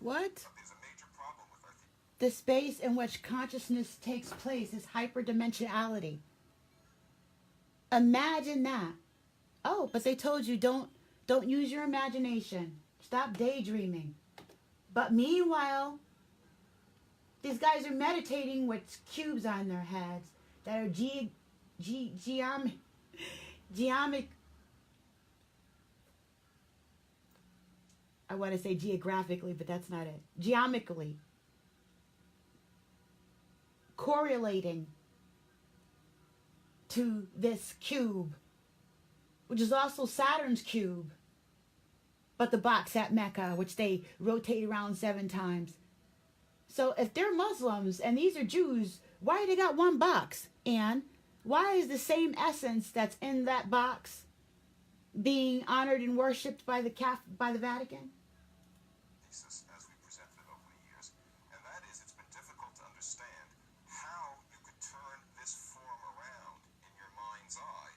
What? There's a major problem with our The space in which consciousness takes place is hyperdimensionality. Imagine that. Oh, but they told you don't use your imagination. Stop daydreaming. But meanwhile, these guys are meditating with cubes on their heads that are geomic. I want to say geographically, but that's not it. Geomically correlating to this cube, which is also Saturn's cube, but the box at Mecca, which they rotate around 7 times. So if they're Muslims and these are Jews, why they got one box? And why is the same essence that's in that box being honored and worshipped by the Vatican? thesis as we presented it over the years, and that is it's been difficult to understand how you could turn this form around in your mind's eye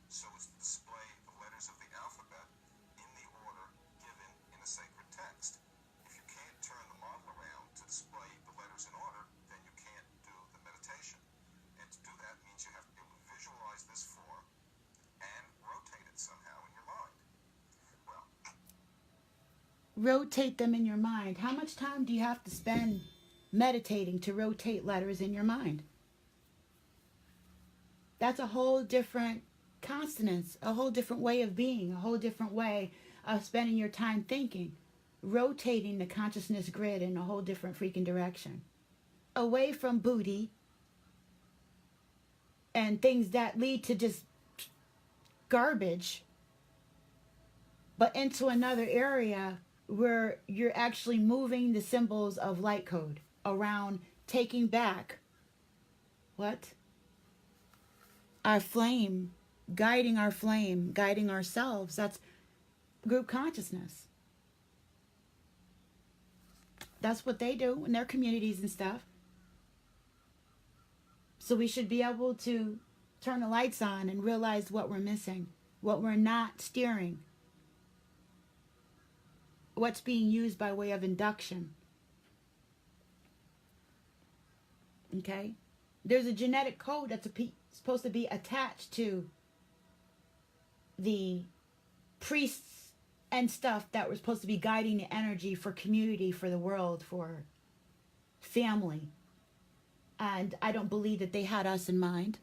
so as to display the letters of the alphabet in the order given in a sacred text. If you can't turn the model around to display the letters in order, then you can't do the meditation. And to do that means you have to be able to visualize this form and rotate it somehow in your mind. Well, Rotate them in your mind. How much time do you have to spend meditating to rotate letters in your mind? That's a whole different consonance, a whole different way of being, a whole different way of spending your time thinking, rotating the consciousness grid in a whole different freaking direction. Away from booty and things that lead to just garbage, but into another area where you're actually moving the symbols of light code around, taking back what? Our flame, guiding ourselves. That's group consciousness. That's what they do in their communities and stuff. So we should be able to turn the lights on and realize what we're missing, what we're not steering, what's being used by way of induction. Okay? There's a genetic code that's supposed to be attached to the priests and stuff that were supposed to be guiding the energy for community, for the world, for family. And I don't believe that they had us in mind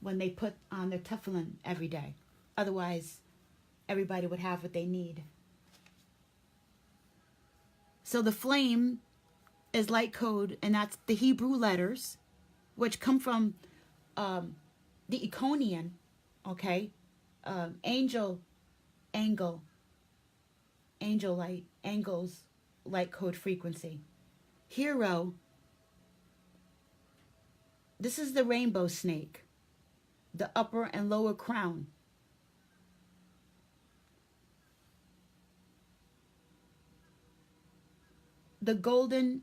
when they put on their tefillin every day. Otherwise, everybody would have what they need. So the flame is light code, and that's the Hebrew letters, which come from the Iconian, okay? Angel light, angles, light code frequency. Hero, this is the rainbow snake, the upper and lower crown. The golden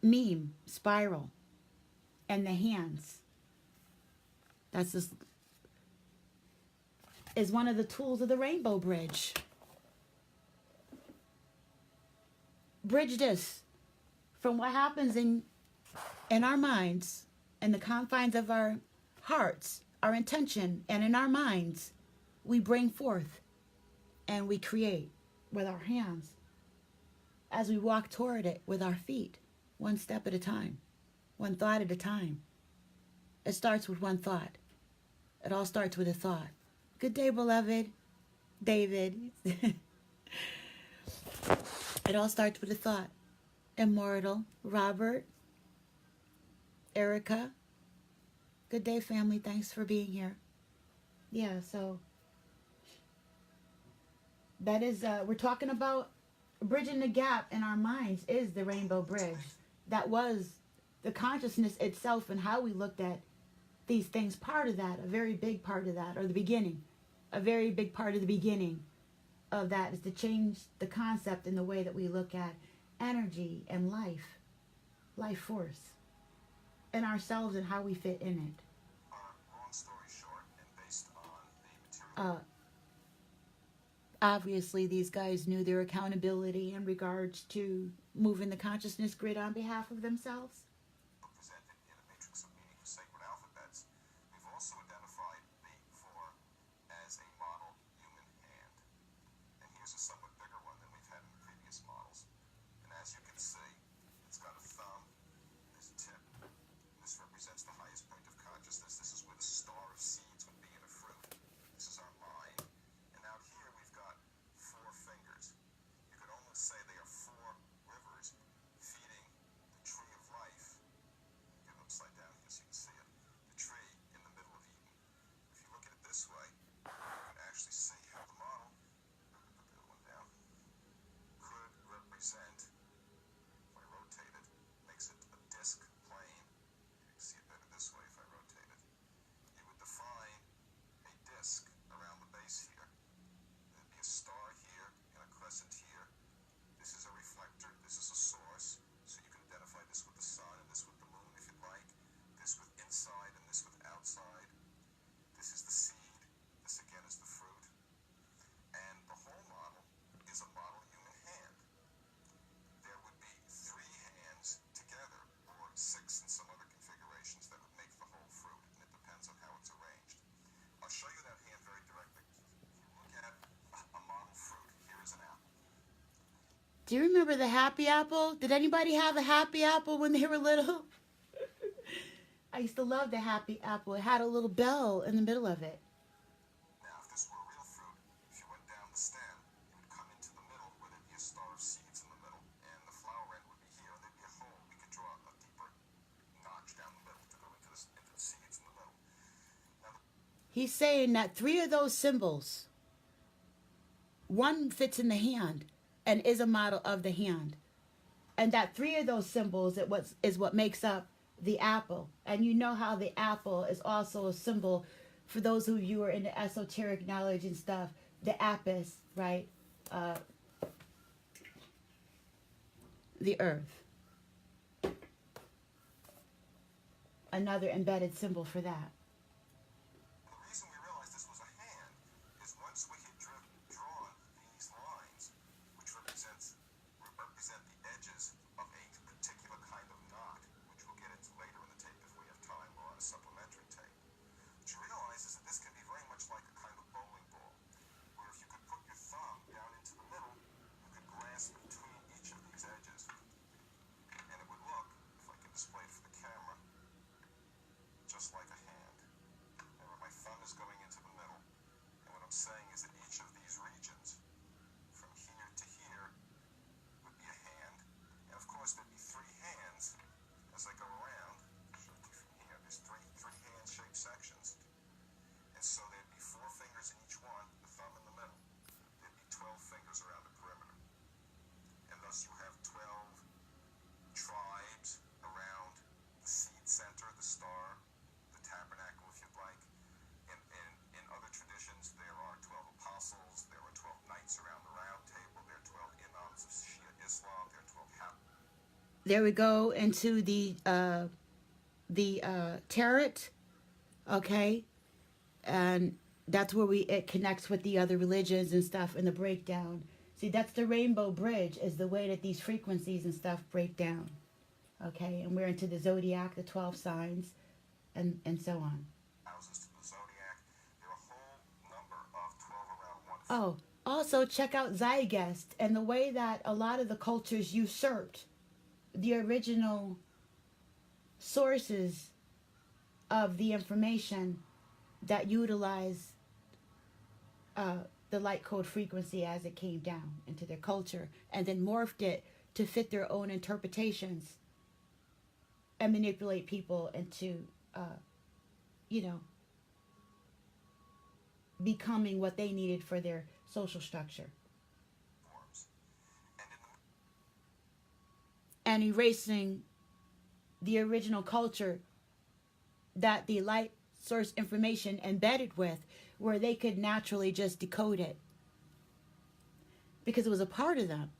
meme spiral and the hands. That's this is one of the tools of the rainbow bridge. Bridge this from what happens in our minds, in the confines of our hearts, our intention, and in our minds, we bring forth and we create with our hands as we walk toward it with our feet, one step at a time, one thought at a time. It starts with one thought. It all starts with a thought. Good day, beloved. David. It all starts with a thought. Immortal. Robert. Erica. Good day, family. Thanks for being here. Yeah, so that is, we're talking about bridging the gap in our minds is the rainbow bridge. That was the consciousness itself and how we looked at these things. Part of that, a very big part of that, or the beginning, a very big part of the beginning of that is to change the concept in the way that we look at energy and life force, and ourselves and how we fit in it. Long story short, and based on the material. obviously these guys knew their accountability in regards to moving the consciousness grid on behalf of themselves. Presented in a matrix of meaning for sacred alphabets. We've also identified the four as a model human hand. And here's a somewhat bigger one than we've had in previous models. And as you can see, it's got a thumb, there's a tip. This represents the highest point of consciousness. This is where the star of seeds would be in a fruit. This is our mind. And out here we've got four fingers. You could almost say they are four rivers feeding the tree of life. Get it upside down here so you can see it. The tree in the middle of Eden. If you look at it this way, you can actually see how the model, put the other one down, could represent, if I rotate it, makes it a disc plane. You can see it better this way if I rotate it. You would define a disc around the base here. There'd be a star here and a crescent here. This is a reflector, this is a source, so you can identify this with the sun and this with the moon if you'd like, this with inside and this with outside. This is the seed, this again is the fruit, and the whole model is a model human hand. There would be three hands together, or six in some other configurations that would make the whole fruit, and it depends on how it's arranged. I'll show you that hand very directly. If you look at a model fruit, here is an apple. Do you remember the happy apple? Did anybody have a happy apple when they were little? I used to love the happy apple. It had a little bell in the middle of it. Now, if this were a real fruit, if you went down the stem, you would come into the middle where there'd be a star of seeds in the middle, and the flower end would be here, and there'd be a hole. We could draw a deeper notch down the middle to go into the seeds in the middle. Now, He's saying that three of those symbols, one fits in the hand and is a model of the hand. And that three of those symbols is what makes up the apple. And you know how the apple is also a symbol, for those of you who are into esoteric knowledge and stuff, the apis, right? The earth. Another embedded symbol for that. the reason we realized this was a hand is once we had drawn these lines, which represent the edges of a particular kind of knot, which we'll get into later in the tape if we have time, or on a supplementary tape. What you realize is that this can be very much like a kind of bowling ball, where if you could put your thumb down into the middle, you could grasp between each of these edges, and it would look, if I can display it for the camera, just like a hand. Remember, my thumb is going into the middle, and what I'm saying is that each of these regions, from here to here, would be a hand, and of course there'd be three hands as I go around. Show it to you from here. There's three hand-shaped sections, and so there'd be four fingers in each one, the thumb in the middle. There'd be 12 fingers around the perimeter, and thus you have 12 tribes around the seed center, the star, the tabernacle, if you'd like. In other traditions, there are 12 apostles, there are 12 knights around the round table, there are 12 imams of Shia Islam, there are 12 There we go into the tarot, okay, and that's where it connects with the other religions and stuff in the breakdown. See, that's the rainbow bridge, is the way that these frequencies and stuff break down, okay, and we're into the zodiac, the 12 signs, and so on. houses to the zodiac. There are a whole number of 12 around one. Oh, also check out Zygest and the way that a lot of the cultures usurped the original sources of the information that utilize the light code frequency as it came down into their culture, and then morphed it to fit their own interpretations and manipulate people into, becoming what they needed for their social structure. Forms. And in And erasing the original culture that the light source information embedded with, where they could naturally just decode it because it was a part of them,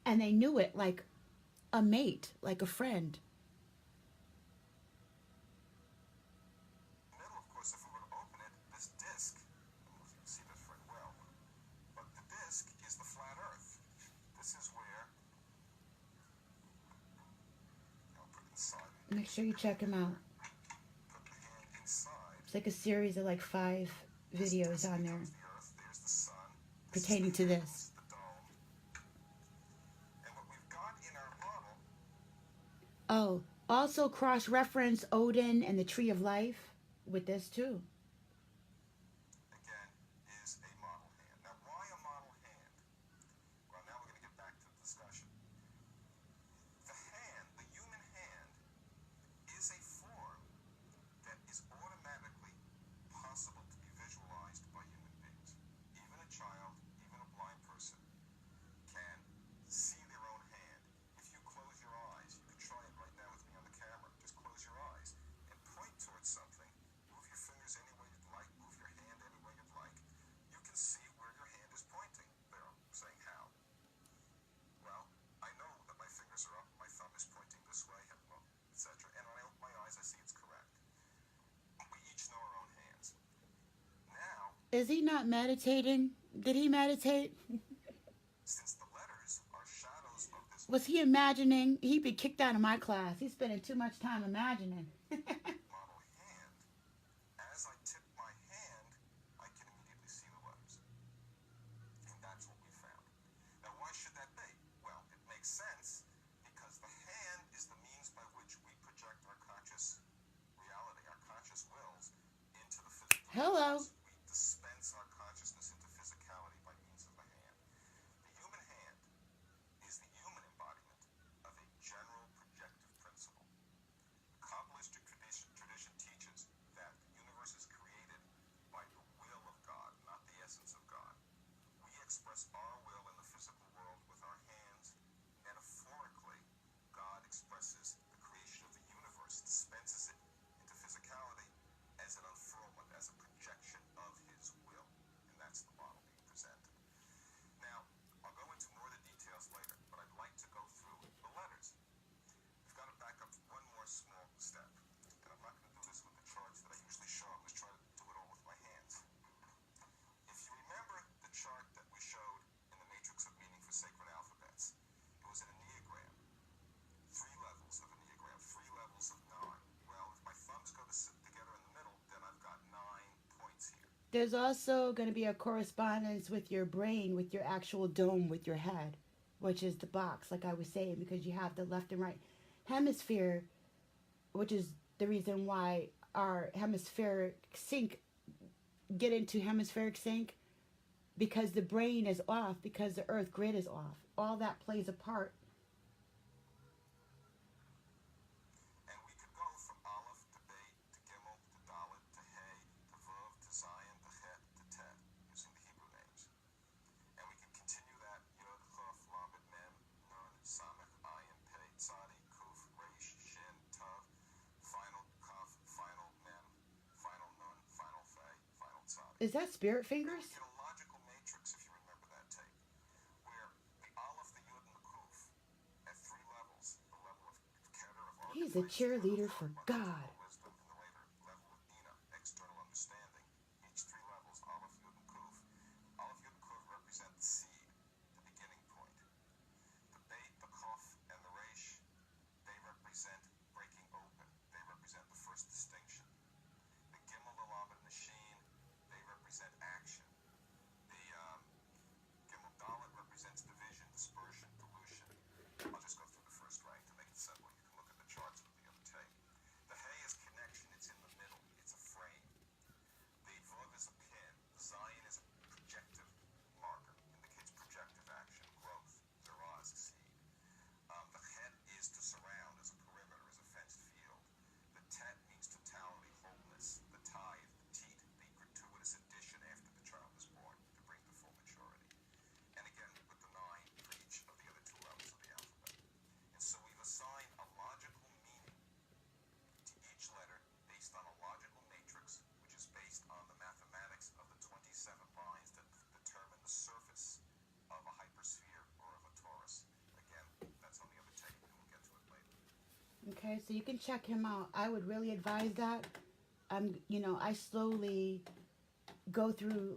and they knew it like a mate, like a friend. the middle, of course, if we were to open it, this disc, I don't know if Make sure you check him out. Put the hand inside. It's like a series of like 5 videos on there Comes the earth, there's the sun. pertaining to this. The dome. And what we've got in our model, Oh, also cross-reference Odin and the Tree of Life with this too. again, is a model hand. Now, why a model hand? Well, now we're going to get back to the discussion. The hand, the human hand, is a form that is automatically possible to be visualized by human beings. Even a child, even a blind person, can see their own hand. If you close your eyes, you can try it right now with me on the camera. Just close your eyes and point towards something. Move your fingers any way you'd like. Move your hand any way you'd like. You can see where your hand is pointing. They're saying how. Well, I know that my fingers are up, my thumb is pointing this way, etc. And when I open my eyes, I see it's correct. We each know our own hands. Now, Is he not meditating? Did he meditate? since the letters are shadows of this Was he imagining? He'd be kicked out of my class. He's spending too much time imagining. model hand, as I tip my hand, I can immediately see the letters. And that's what we found. Now, why should that be? Well, it makes sense because the hand is the means by which we project our conscious reality, our conscious wills, into the physical. Hello. We dispense our consciousness into physicality by means of the hand. The human hand is the human embodiment of a general projective principle. Kabbalistic tradition teaches that the universe is created by the will of God, not the essence of God. We express our will in the physical world with our hands. Metaphorically, God expresses the creation of the universe, dispenses it into physicality as an unfurlment, as a projection of his will. And that's the model being presented. Now, I'll go into more of the details later, but I'd like to go through the letters. We've got to back up one more small step. And I'm not going to do this with the charts that I usually show. I'm just trying to do it all with my hands. If you remember the chart that we showed in the Matrix of Meaning for Sacred Alphabets, it was an Enneagram. 3 levels of Enneagram, 3 levels of 9. Well, if my thumbs go to sit together in the middle, then I've got 9 points here. There's also going to be a correspondence with your brain, with your actual dome, with your head, which is the box, like I was saying, because you have the left and right hemisphere, which is the reason why our hemispheric sync get into hemispheric sync, because the brain is off, because the earth grid is off. All that plays a part. And we could go from Aleph to Beit to Gimel to Dalet to Hey to Vav to Zion to Het to Tet using the Hebrew names. And we can continue that Yod, Chof, Lamed, Mem, Nun, Samech, Ayin, Pei, Tzadi, Kuf, Reish, Shin, Tav, final Kaf, final Mem, final Nun, final Fei, final Tzadi. Is that spirit We fingers? get a logical matrix, if you remember that tape, where the Aleph, the Yud, and the Kuf at 3 levels, the level of Keter, of He's a archetypes, cheerleader of for archetypal God. wisdom, and the later level of Bina, external understanding, each 3 levels, Aleph, Yud, and Kuf. Aleph, Yud, and Kuf represent the seed, the beginning point. The Beit, the Chof, and the Reish, they represent breaking open. They represent the first distinction. The Gimel, the Lamed, and the Shin, they represent action. The Gimel Dalet represents division, dispersion, dilution. I'll just go through the first rank to make it simple. You can look at the charts with the other tape. The Hey is connection. It's in the middle. It's a frame. The Vav is a pin. The Zion is a projective marker. Indicates projective action, growth. Zerah is a seed. The Het is to surround, as a perimeter, as a fenced field. The Tet means totality, wholeness. The Tithe, the Teat, the gratuitous addition after the child is born to bring to full maturity. And again, with the 9 for each of the other 2 levels of the alphabet. And so we've assigned a logical meaning to each letter based on a logical matrix, which is based on the mathematics of the 27 lines that determine the surface of a hypersphere or of a torus. Again, that's on the other tape, and we'll get to it later. Okay, so you can check him out. I would really advise that. I slowly go through,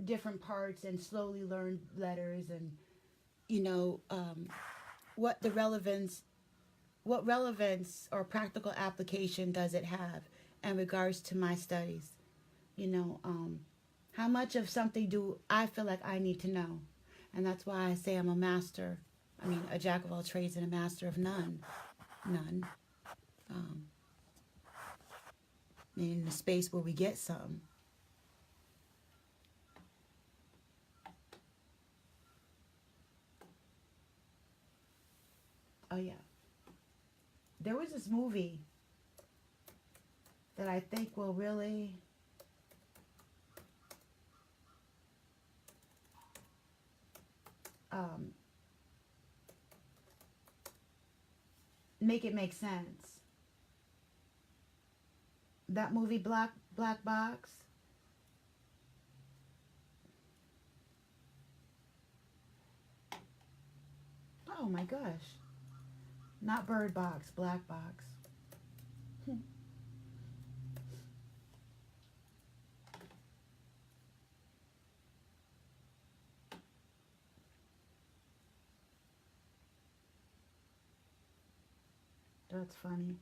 different parts and slowly learn letters and, what the relevance what relevance or practical application does it have in regards to my studies? You know, how much of something do I feel like I need to know? And that's why I say I'm a master. I mean, a jack of all trades and a master of none. None. In the space where we get some. Oh, yeah. There was this movie that I think will really make it make sense. That movie, Black Box. Oh my gosh. Not Bird Box, Black Box. That's funny.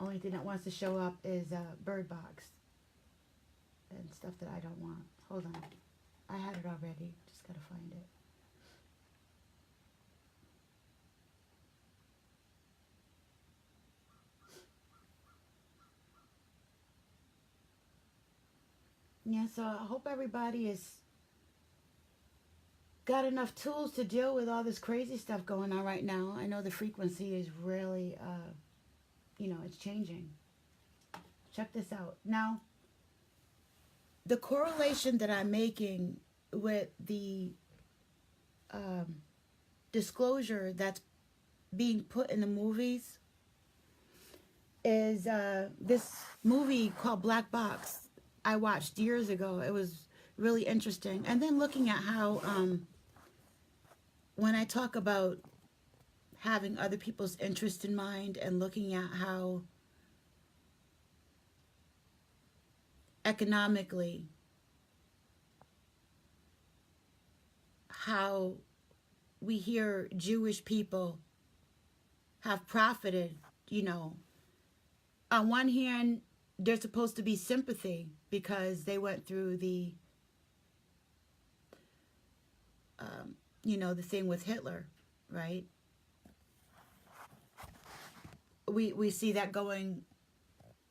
Only thing that wants to show up is Bird Box and stuff that I don't want. Hold on. I had it already. Just gotta find it. Yeah, so I hope everybody has got enough tools to deal with all this crazy stuff going on right now. I know the frequency is really, it's changing. Check this out. Now, the correlation that I'm making with the disclosure that's being put in the movies is this movie called Black Box. I watched years ago. It was really interesting. And then looking at how when I talk about having other people's interest in mind and looking at how economically how we hear Jewish people have profited, on one hand, there's supposed to be sympathy because they went through the the thing with Hitler, right? We see that going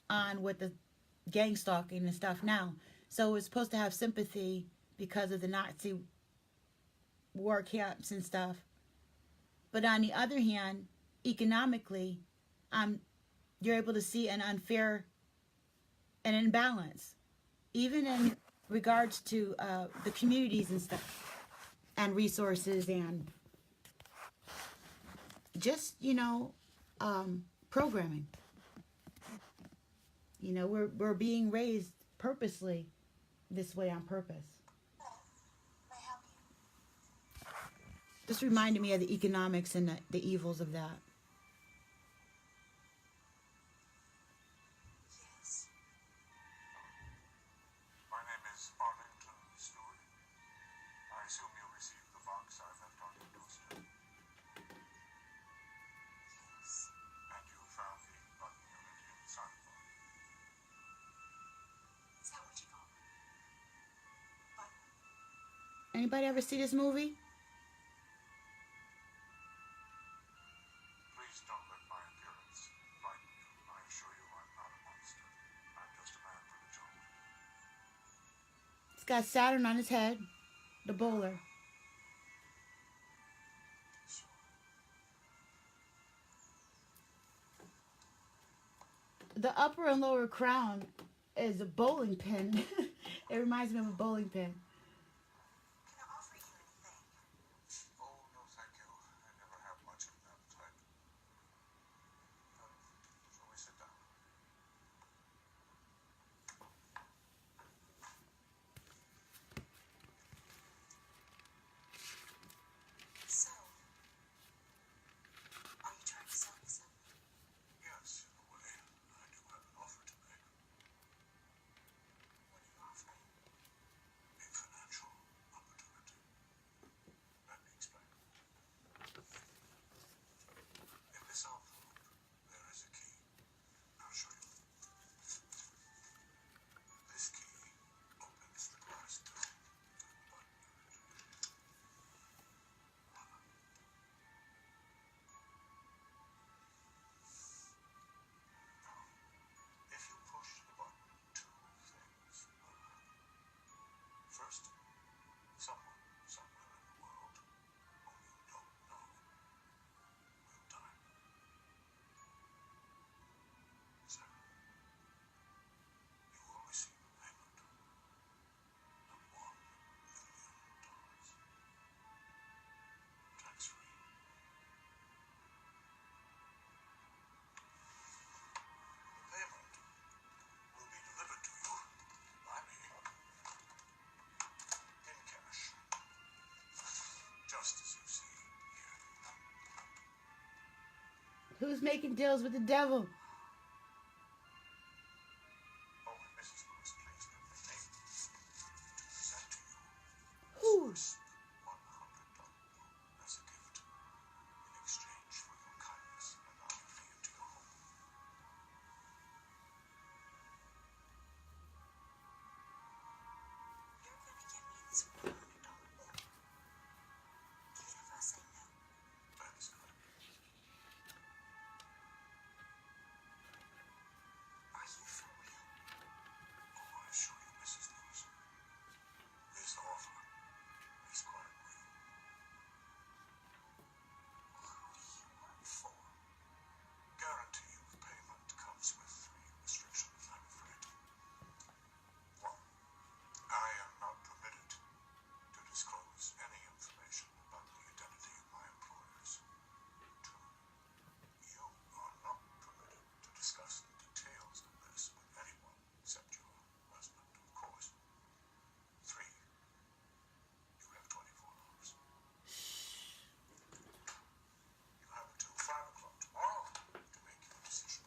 on with the gang stalking and stuff now. So we're supposed to have sympathy because of the Nazi war camps and stuff. But on the other hand, economically, you're able to see an unfair and imbalance, even in regards to the communities and stuff, and resources, and just programming. We're being raised purposely this way on purpose. May I help you? Just reminded me of the economics and the evils of that. Yes. My name is Arlington Stewart. I assume you received the box I left on your doorstep. Yes. And you found the button unit inside the box. Is that what you call it? Button? Anybody ever see this movie? Please don't let my appearance frighten you. I assure you I'm not a monster. I'm just a man for the job. He's got Saturn on his head, the bowler. Sure. The upper and lower crown is a bowling pin. It reminds me of a bowling pin. Can I offer you anything? Oh, no, thank you. I never have much of an appetite. Shall we sit down? So, are you trying to sell me something? Yes, in a way. I do have an offer to make. What are you offering? If Who's making deals with the devil? Oh, and Mrs. Lewis, please permit me to present to you Who? this $100 bill as a gift in exchange for your kindness in allowing me into your home. You're going to give me this $100 bill, even if I say no. That is correct. Are you for real? Oh, I assure you, Mrs. Lewis, this offer is quite real. Who do you work for? Guarantee of payment comes with 3 restrictions, I'm afraid. 1, I am not permitted to disclose any information about the identity of my employers. 2, you are not permitted to discuss the details of this with anyone except your husband, of course. 3, you have 24 hours. You have until 5 o'clock tomorrow to make your decision.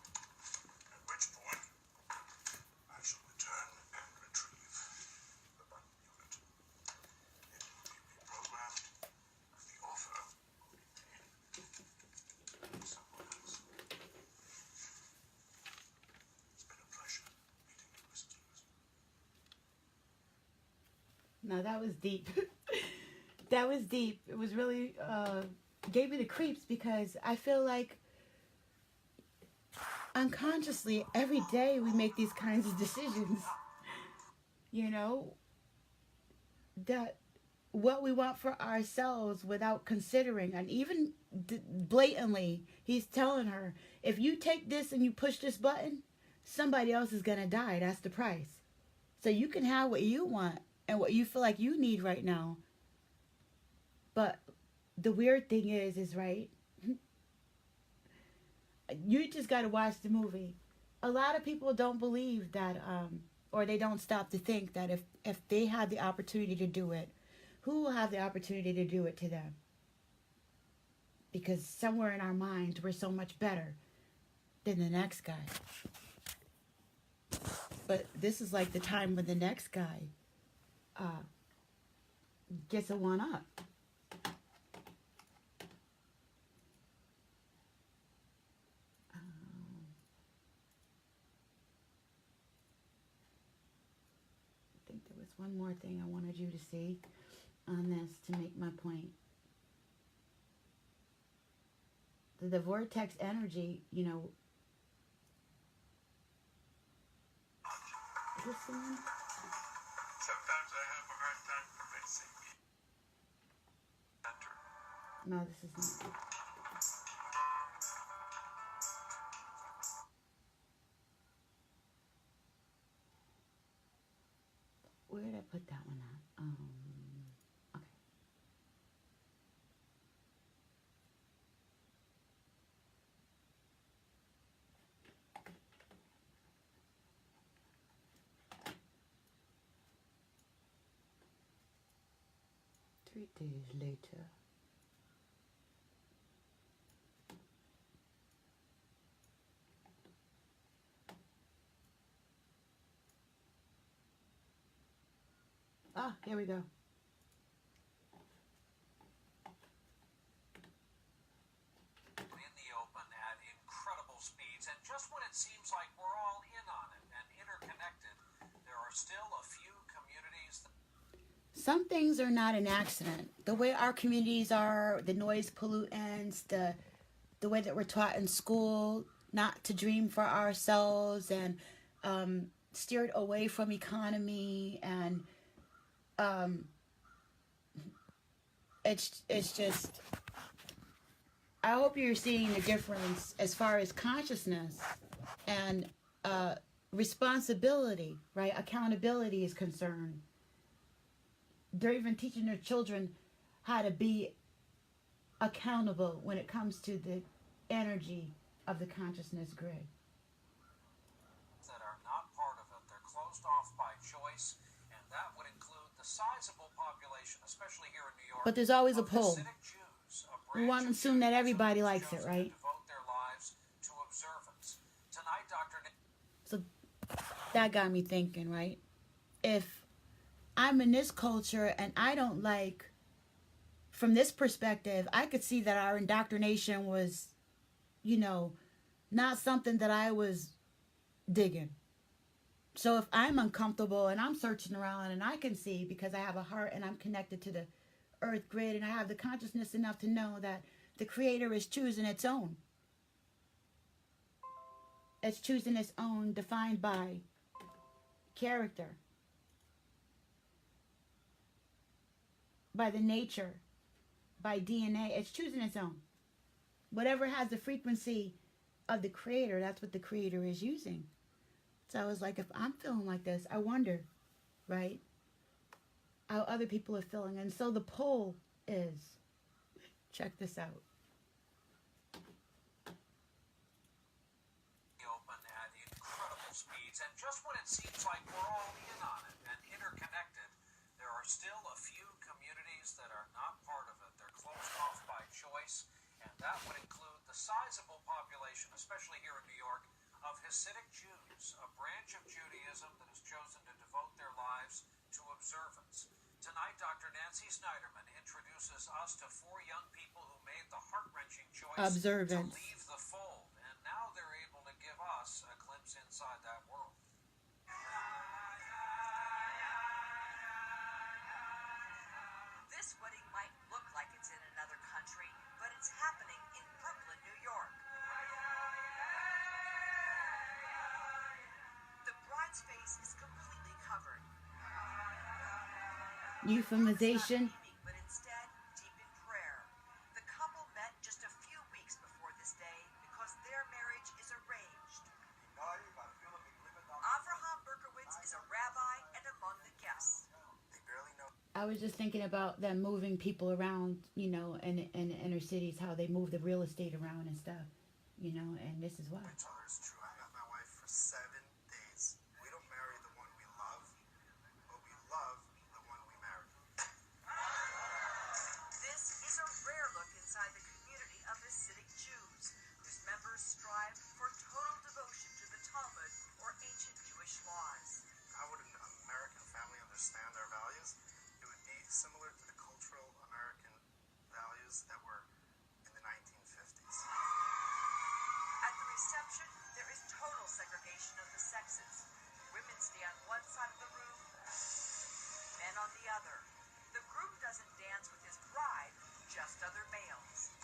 At which point, I shall return and retrieve the button unit. It will be reprogrammed. The offer will be paid to someone else. It's been a pleasure meeting you, Mrs. Lewis. No, that was deep. That was deep. It was really gave me the creeps because I feel like unconsciously every day we make these kinds of decisions. You know, that what we want for ourselves without considering, and even blatantly, he's telling her, if you take this and you push this button, somebody else is gonna die. That's the price. So you can have what you want and what you feel like you need right now. But the weird thing is right, you just got to watch the movie. A lot of people don't believe that, or they don't stop to think that if they had the opportunity to do it, who will have the opportunity to do it to them? Because somewhere in our minds, we're so much better than the next guy. But this is like the time when the next guy gets a one-up. I think there was one more thing I wanted you to see on this to make my point. The vortex energy, you know. Is this the one? Sometimes I have a hard time convincing me. Enter. No, this is not. Where did I put that one at? Okay. Three days later. Ah, here we go. In the open at incredible speeds, and just when it seems like we're all in on it and interconnected, there are still a few communities that Some things are not an accident. The way our communities are, the noise pollutants, the way that we're taught in school not to dream for ourselves, and steered away from economy, and it's just, I hope you're seeing the difference as far as consciousness and responsibility, right? Accountability is concerned. They're even teaching their children how to be accountable when it comes to the energy of the consciousness grid. are not part of it. They're closed off by choice, and that would include the sizable population, especially here in New York. But there's always a of pull. Hasidic Jews, a We want to branch of assume that Judaism everybody that's likes it, chosen to right? devote their lives So that got me thinking, right? If I'm in this culture and I don't like, from this perspective, I could see that our indoctrination was, not something that I was digging. So if I'm uncomfortable and I'm searching around and I can see because I have a heart and I'm connected to the earth grid and I have the consciousness enough to know that the creator is choosing its own. It's choosing its own, defined by character, by the nature, by DNA. It's choosing its own. Whatever has the frequency of the creator, that's what the creator is using. So I was like, if I'm feeling like this, I wonder, right, how other people are feeling. And so the poll is, check this out. Open at incredible speeds, and just when it seems like we're all in on it and interconnected, there are still a few communities that are not part of it. They're closed off by choice, and that would include the sizable population, especially here in New York, of Hasidic Jews, a branch of Judaism that has chosen to devote their lives to observance. Tonight, Dr. Nancy Snyderman introduces us to 4 young people who made the heart-wrenching choice Observance. to leave the fold, and now they're able to give us a glimpse inside that world. This wedding might look like it's in another country, but it's happening in Brooklyn, New York. The bride's face is completely covered. Euphemization. Not beaming, but instead deep in prayer. The couple met just a few weeks before this day because their marriage is arranged. Avraham Berkowitz is a rabbi and among the guests. They barely know. I was just thinking about them moving people around, in inner cities, how they move the real estate around and stuff, and this is why. Each other is true. I met my wife for 7 days. We don't marry the one we love, but we love the one we marry. This is a rare look inside the community of Hasidic Jews, whose members strive for total devotion to the Talmud or ancient Jewish laws. How would an American family understand our values? It would be similar to the cultural American values that were in the 1950s. At the reception, there is total segregation of the sexes. Women stay on one side of the room, men on the other. The groom doesn't dance with his bride, just other males.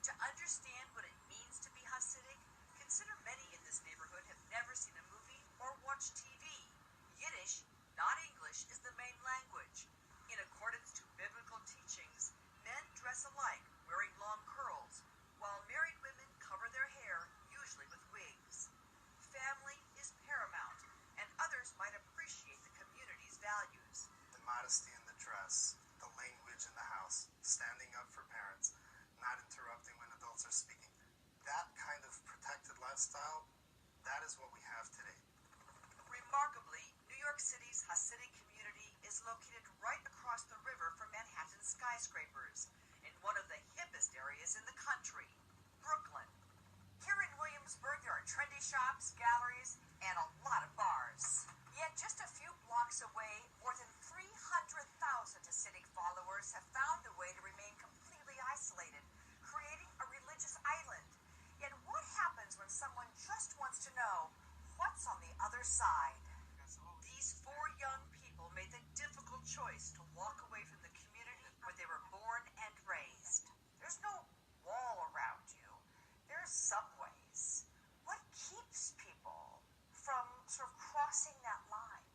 To understand what it means to be Hasidic, consider many in this neighborhood have never seen a movie or watched TV. Yiddish, not English, is the main language. In accordance to biblical teachings, men dress alike, wearing long curls, while married women cover their hair, usually with wigs. Family is paramount, and others might appreciate the community's values. The modesty in the dress, the language in the house, standing up for parents, not interrupting when adults are speaking. That kind of protected lifestyle, that is what we have today. Remarkably, New York City's Hasidic community is located right across the river from Manhattan's skyscrapers, in one of the hippest areas in the country, Brooklyn. Here in Williamsburg, there are trendy shops, galleries, and a lot of bars. Yet just a few blocks away, more than 300,000 Hasidic followers have found a way to remain completely isolated, creating a religious island. Yet what happens when someone just wants to know what's on the other side? These 4 young people made the difficult choice to walk away from the community where they were born and raised. There's no wall around you. There's subways. What keeps people from sort of crossing that line?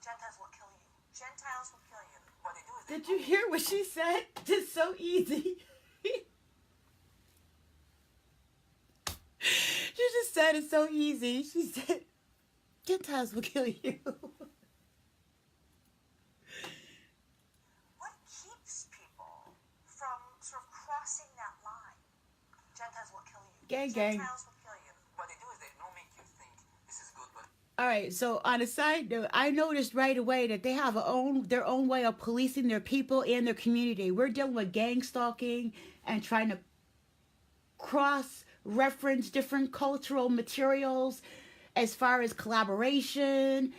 Gentiles will kill you. Gentiles will kill you. What they do is Did you hear what she said? It's so easy. She just said it's so easy. She said, Gentiles will kill you. what keeps people from sort of crossing that line? Gentiles will kill you. Gang, gang. Gentiles will kill you. What they do is they don't make you think this is good, but All right, so on a side note, I noticed right away that they have their own way of policing their people and their community. We're dealing with gang stalking and trying to cross reference different cultural materials as far as collaboration,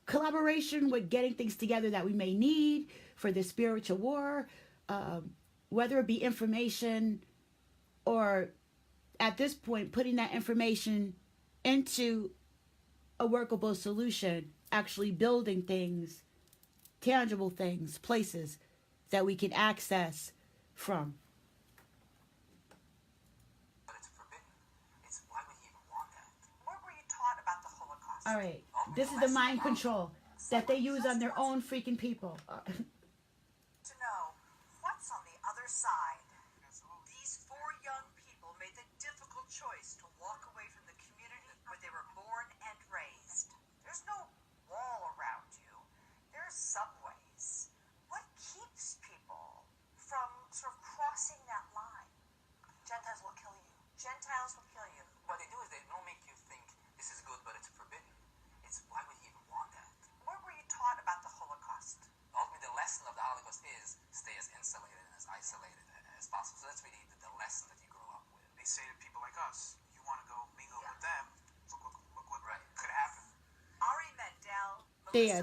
collaboration with getting things together that we may need for the spiritual war, whether it be information or at this point putting that information into a workable solution, actually building things, tangible things, places that we can access from. But it's forbidden. It's why would he even want that? Where were you taught about the Holocaust? All right, this is the mind control that they use on their own freaking people. To know what's on the other side. These four young people made the difficult choice to walk away from the community where they were born and raised. There's no wall around you. There's subways. What keeps people from sort of crossing that line? Gentiles will kill you. Gentiles will kill you. What they do is they don't make you think this is good, but it's forbidden. It's why would he even want that? Where were you taught about the Holocaust? Ultimately, the lesson of the Holocaust is stay as insulated and as isolated as possible. So that's really the lesson that you grow up with. They say to people like us, you want to go mingle with them, look what Right. could happen. Ari Mendel,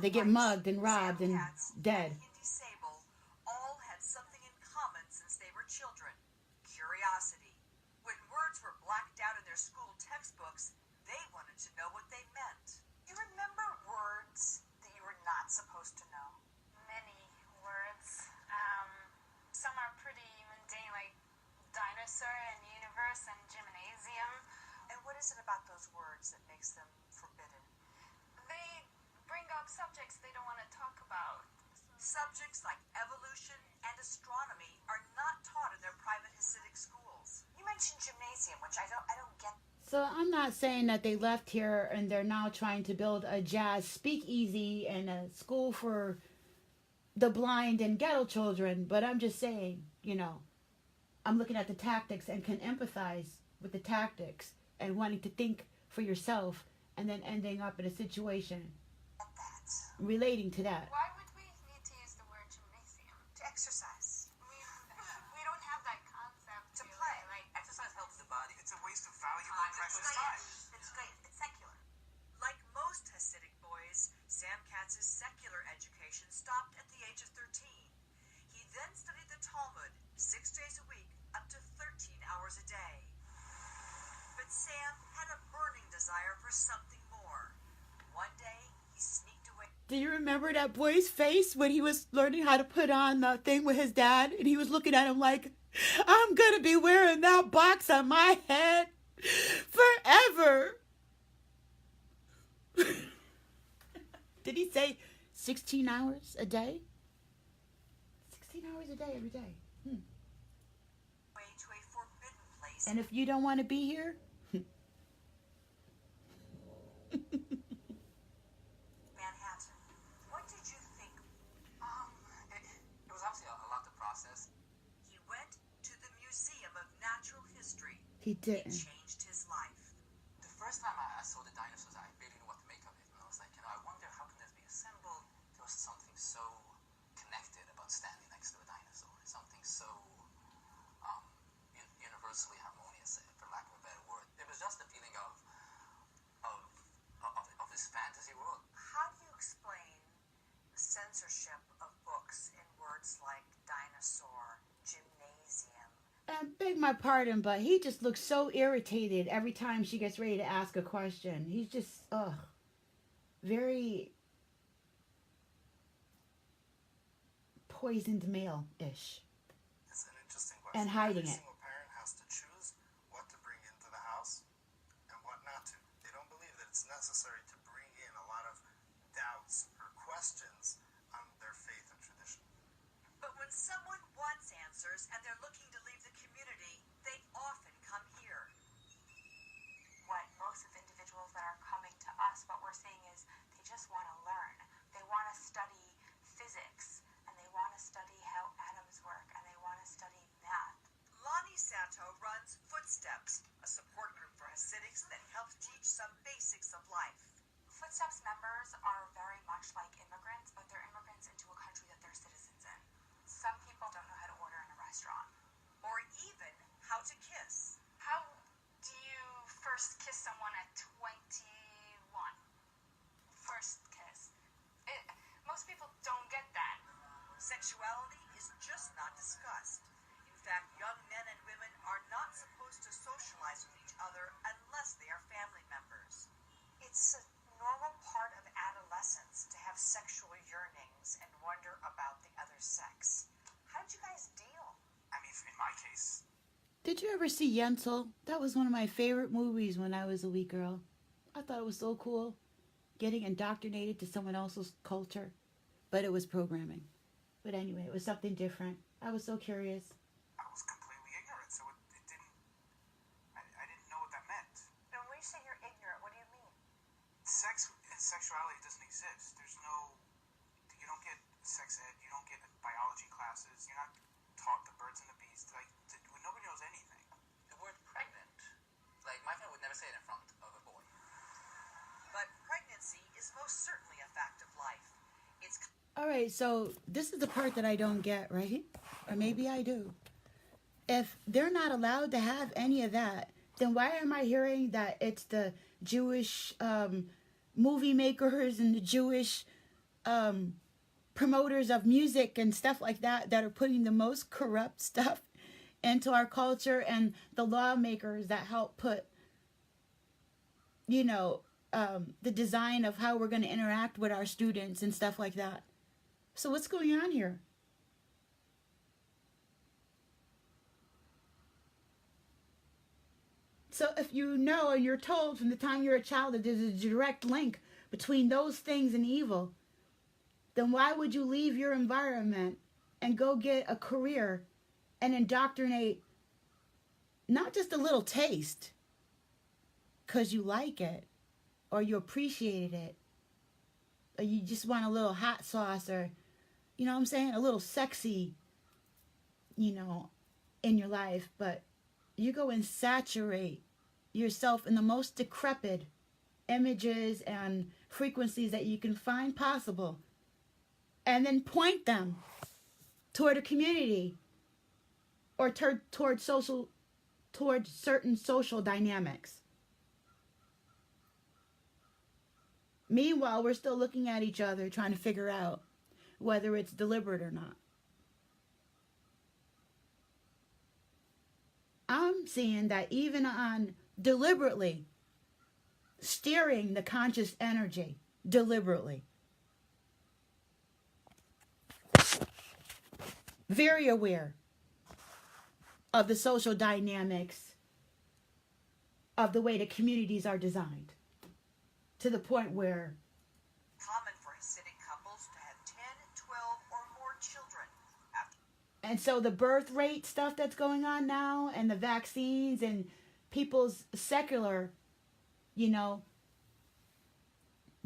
They get mugged and robbed and dead. Hindi Sable all had something in common since they were children: curiosity. When words were blacked out in their school textbooks, they wanted to know what they meant. You remember words that you were not supposed to know? Many words. Some are pretty mundane, like dinosaur and universe and gymnasium. And what is it about those words that makes them forbidden? They bring up subjects they don't want to talk about. Subjects like evolution and astronomy are not taught in their private Hasidic schools. You mentioned gymnasium, which I don't get. So I'm not saying that they left here and they're now trying to build a jazz speakeasy and a school for the blind and ghetto children, but I'm just saying, I'm looking at the tactics and can empathize with the tactics and wanting to think for yourself and then ending up in a situation relating to that. Why would we need to use the word gymnasium? To exercise. We don't have that concept To really, play. like Exercise helps the body. It's a waste of valuable, precious time. It's great. It's secular. Like most Hasidic boys, Sam Katz's secular education stopped at the age of 13. He then studied the Talmud 6 days a week, up to 13 hours a day. But Sam had a burning desire for something more. One day, he sneaked away. Do you remember that boy's face when he was learning how to put on the thing with his dad and he was looking at him like, I'm gonna be wearing that box on my head forever? Did he say 16 hours a day? 16 hours a day every day. Way to a forbidden place. And if you don't want to be here, Manhattan. What did you think? It was obviously a lot to process. He went to the Museum of Natural History. he It didn't. changed his life. The first time I saw the dinosaurs, I barely knew what to make of it. And I was like, I wonder how can this be assembled? There was something so connected about standing next to a dinosaur. Something so universally harmonious, for lack of a better word. It was just the feeling of this fantasy world. How do you explain the censorship of books in words like dinosaur, gymnasium? And beg my pardon, but he just looks so irritated every time she gets ready to ask a question. He's just, very poisoned male-ish. It's an interesting question. And hiding Every it. single parent has to choose what to bring into the house and what not to. They don't believe that it's necessary to bring in a lot of doubts or questions on their faith and tradition. But when someone wants answers and they're looking to leave the community, they often come here. What most of the individuals that are coming to us, what we're seeing is they just want to learn. They want to study physics, and they want to study how atoms work, and they want to study math. Lonnie Sato runs Footsteps, a support group for Hasidics that helps teach some basics of life. Footsteps members are very much like immigrants, but they're immigrants into a country that they're citizens in. Some people don't know how to order in a restaurant. Or even how to kiss. first kiss someone at 21. First kiss. Most people don't get that. Sexuality is just not discussed. In fact, young men and women are not supposed to socialize with each other unless they are family members. It's a normal part of adolescence to have sexual yearnings and wonder about the other sex. How did you guys deal? I mean, in my case, Did you ever see Yentl? That was one of my favorite movies when I was a wee girl. I thought it was so cool, getting indoctrinated to someone else's culture. But it was programming. But anyway, it was something different. I was so curious. I was completely ignorant, so it didn't. I didn't know what that meant. And when you say you're ignorant, what do you mean? Sex and sexuality doesn't exist. There's no. You don't get sex ed. You don't get biology classes. You're not taught the birds and the bees. Nobody knows anything. The word pregnant, like my friend would never say it in front of a boy. But pregnancy is most certainly a fact of life. It's All right, so this is the part that I don't get, right? Or maybe I do. If they're not allowed to have any of that, then why am I hearing that it's the Jewish movie makers and the Jewish promoters of music and stuff like that that are putting the most corrupt stuff into our culture, and the lawmakers that help put, the design of how we're going to interact with our students and stuff like that? So what's going on here? So if you know and you're told from the time you're a child that there's a direct link between those things and evil, then why would you leave your environment and go get a career and indoctrinate not just a little taste because you like it or you appreciated it, or you just want a little hot sauce, or, you know what I'm saying, a little sexy, in your life, but you go and saturate yourself in the most decrepit images and frequencies that you can find possible, and then point them toward a community or toward certain social dynamics. Meanwhile, we're still looking at each other trying to figure out whether it's deliberate or not. I'm seeing that even on deliberately steering the conscious energy, deliberately, very aware of the social dynamics of the way the communities are designed, to the point where common for Hasidic couples to have 10, 12, or more children. and so the birth rate stuff that's going on now, and the vaccines and people's secular, the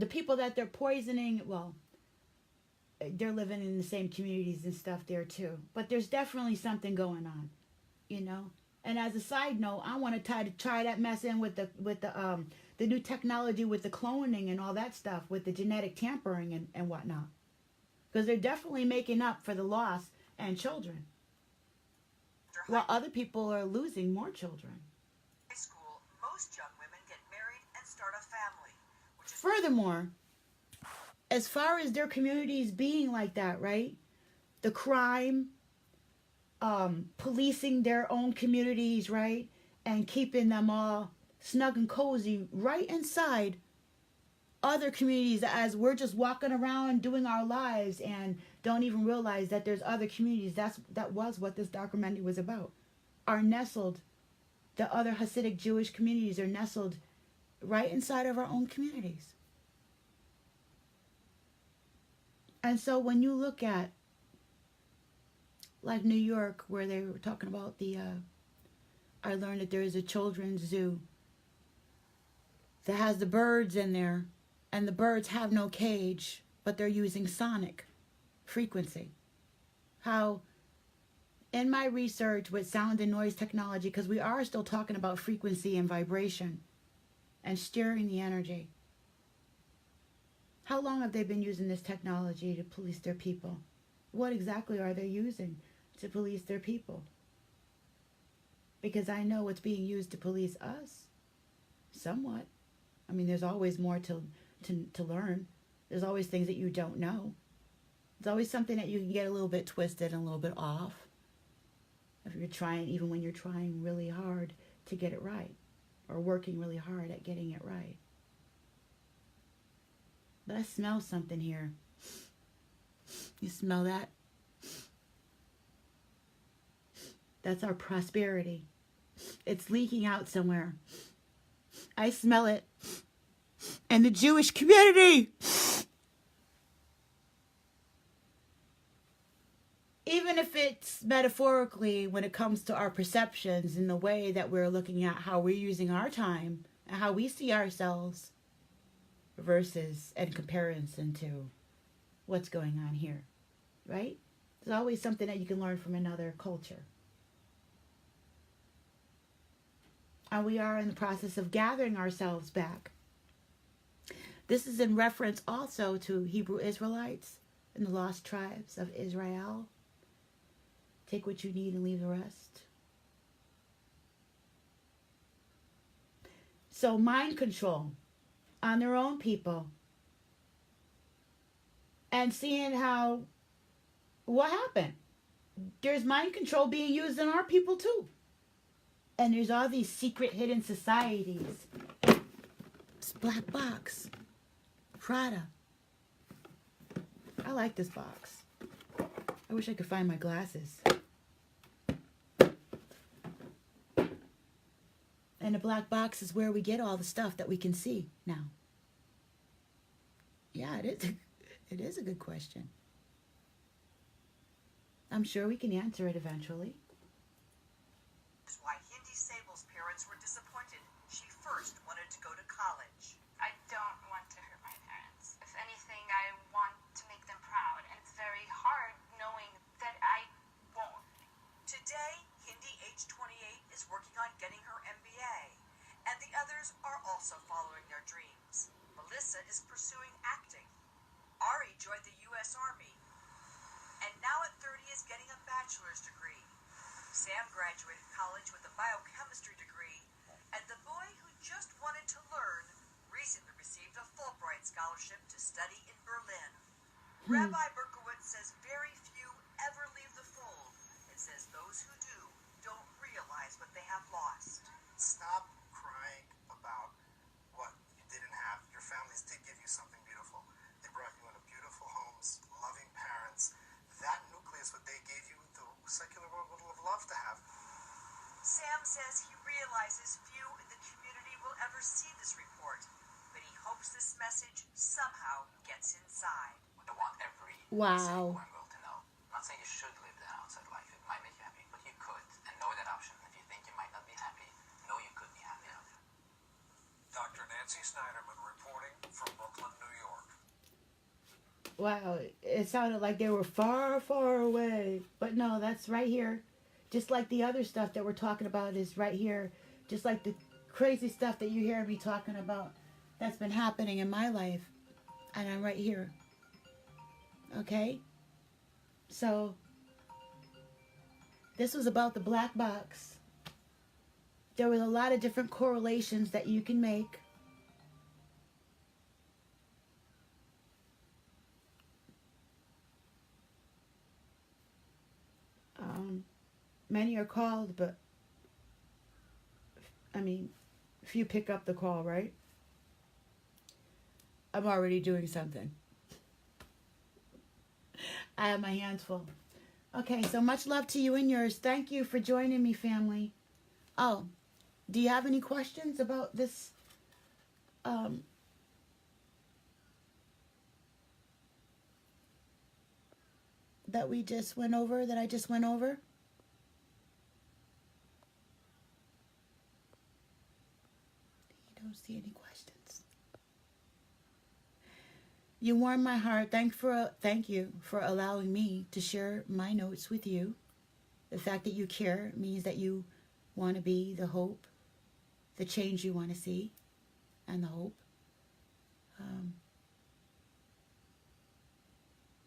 people that they're poisoning, well, they're living in the same communities and stuff there too. But there's definitely something going on, And as a side note, I want to try that mess in with the new technology with the cloning and all that stuff, with the genetic tampering and whatnot. Because they're definitely making up for the loss and children, while other people are losing more children. High school, most young women get married and start a family. Furthermore, as far as their communities being like that, right? The crime, policing their own communities, right? And keeping them all snug and cozy right inside other communities, as we're just walking around doing our lives and don't even realize that there's other communities. That was what this documentary was about. Are nestled, the other Hasidic Jewish communities are nestled right inside of our own communities. And so when you look at, like New York, where they were talking about I learned that there is a children's zoo that has the birds in there, and the birds have no cage, but they're using sonic frequency. How, in my research with sound and noise technology, because we are still talking about frequency and vibration and steering the energy, how long have they been using this technology to police their people? What exactly are they using to police their people? Because I know what's being used to police us. somewhat. I mean, there's always more to learn. There's always things that you don't know. There's always something that you can get a little bit twisted and a little bit off. If you're trying, even when you're trying really hard to get it right, or working really hard at getting it right. But I smell something here. You smell that? That's our prosperity. It's leaking out somewhere. I smell it. And the Jewish community, even if it's metaphorically, when it comes to our perceptions and the way that we're looking at how we're using our time and how we see ourselves versus in comparison to what's going on here, right? There's always something that you can learn from another culture. And we are in the process of gathering ourselves back. This is in reference also to Hebrew Israelites and the lost tribes of Israel. Take what you need and leave the rest. So mind control on their own people. And seeing how, what happened? There's mind control being used on our people too. And there's all these secret hidden societies. This black box. Prada. I like this box. I wish I could find my glasses. And the black box is where we get all the stuff that we can see now. Yeah, it is. It is a good question. I'm sure we can answer it eventually. That's why Hindi Sable's parents were disappointed. She first wanted to go to college. I don't want to hurt my parents. If anything, I want to make them proud, and it's very hard knowing that I won't. Today, Hindi, age 28, is working on getting her MBA, and the others are also following their dreams. Melissa is pursuing acting. Ari joined the U.S. Army, and now at 30 is getting a bachelor's degree. Sam graduated college with a biochemistry degree, and the boy who just wanted to learn recently received a Fulbright scholarship to study in Berlin. Rabbi Berkowitz says very few ever leave the fold, and says those who do don't realize what they have lost. Stop crying about what you didn't have. Your families did give you something beautiful. They brought you into beautiful homes, loving parents. That nucleus, what they gave you, the secular world would have loved to have. Sam says he realizes few in the community will ever see this report, but he hopes this message somehow gets inside. I want every Wow. boy and girl to know. I'm not saying you should live the outside life. It might make you happy, but you could, and know that option. If you think you might not be happy, know you could be happy out there. Dr. Nancy Snyderman reporting from Brooklyn, New York. Wow, it sounded like they were far, far away. But no, that's right here. Just like the other stuff that we're talking about is right here. Just like the crazy stuff that you hear me talking about that's been happening in my life. And I'm right here. Okay? So, this was about the black box. There was a lot of different correlations that you can make. Many are called, but I mean, few pick up the call, right? I'm already doing something. I have my hands full. Okay, so much love to you and yours. Thank you for joining me, family. Oh, do you have any questions about this? That we just went over, that I just went over? You don't see any questions. You warm my heart. Thank you for allowing me to share my notes with you. The fact that you care means that you want to be the hope, the change you want to see, and the hope.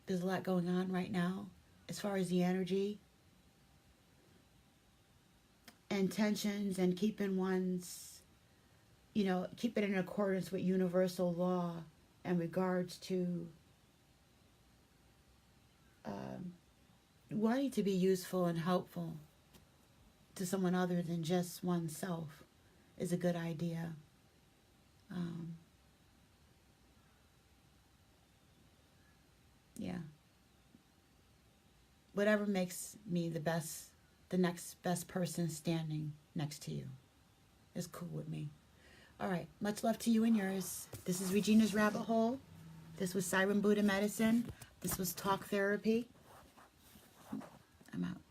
There's a lot going on right now as far as the energy and tensions and keeping one's you know, keep it in accordance with universal law in regards to wanting to be useful and helpful to someone other than just oneself is a good idea. Yeah. Whatever makes me the next best person standing next to you is cool with me. All right. Much love to you and yours. This is Regina's Rabbit Hole. This was Siren Buddha Medicine. This was Talk Therapy. I'm out.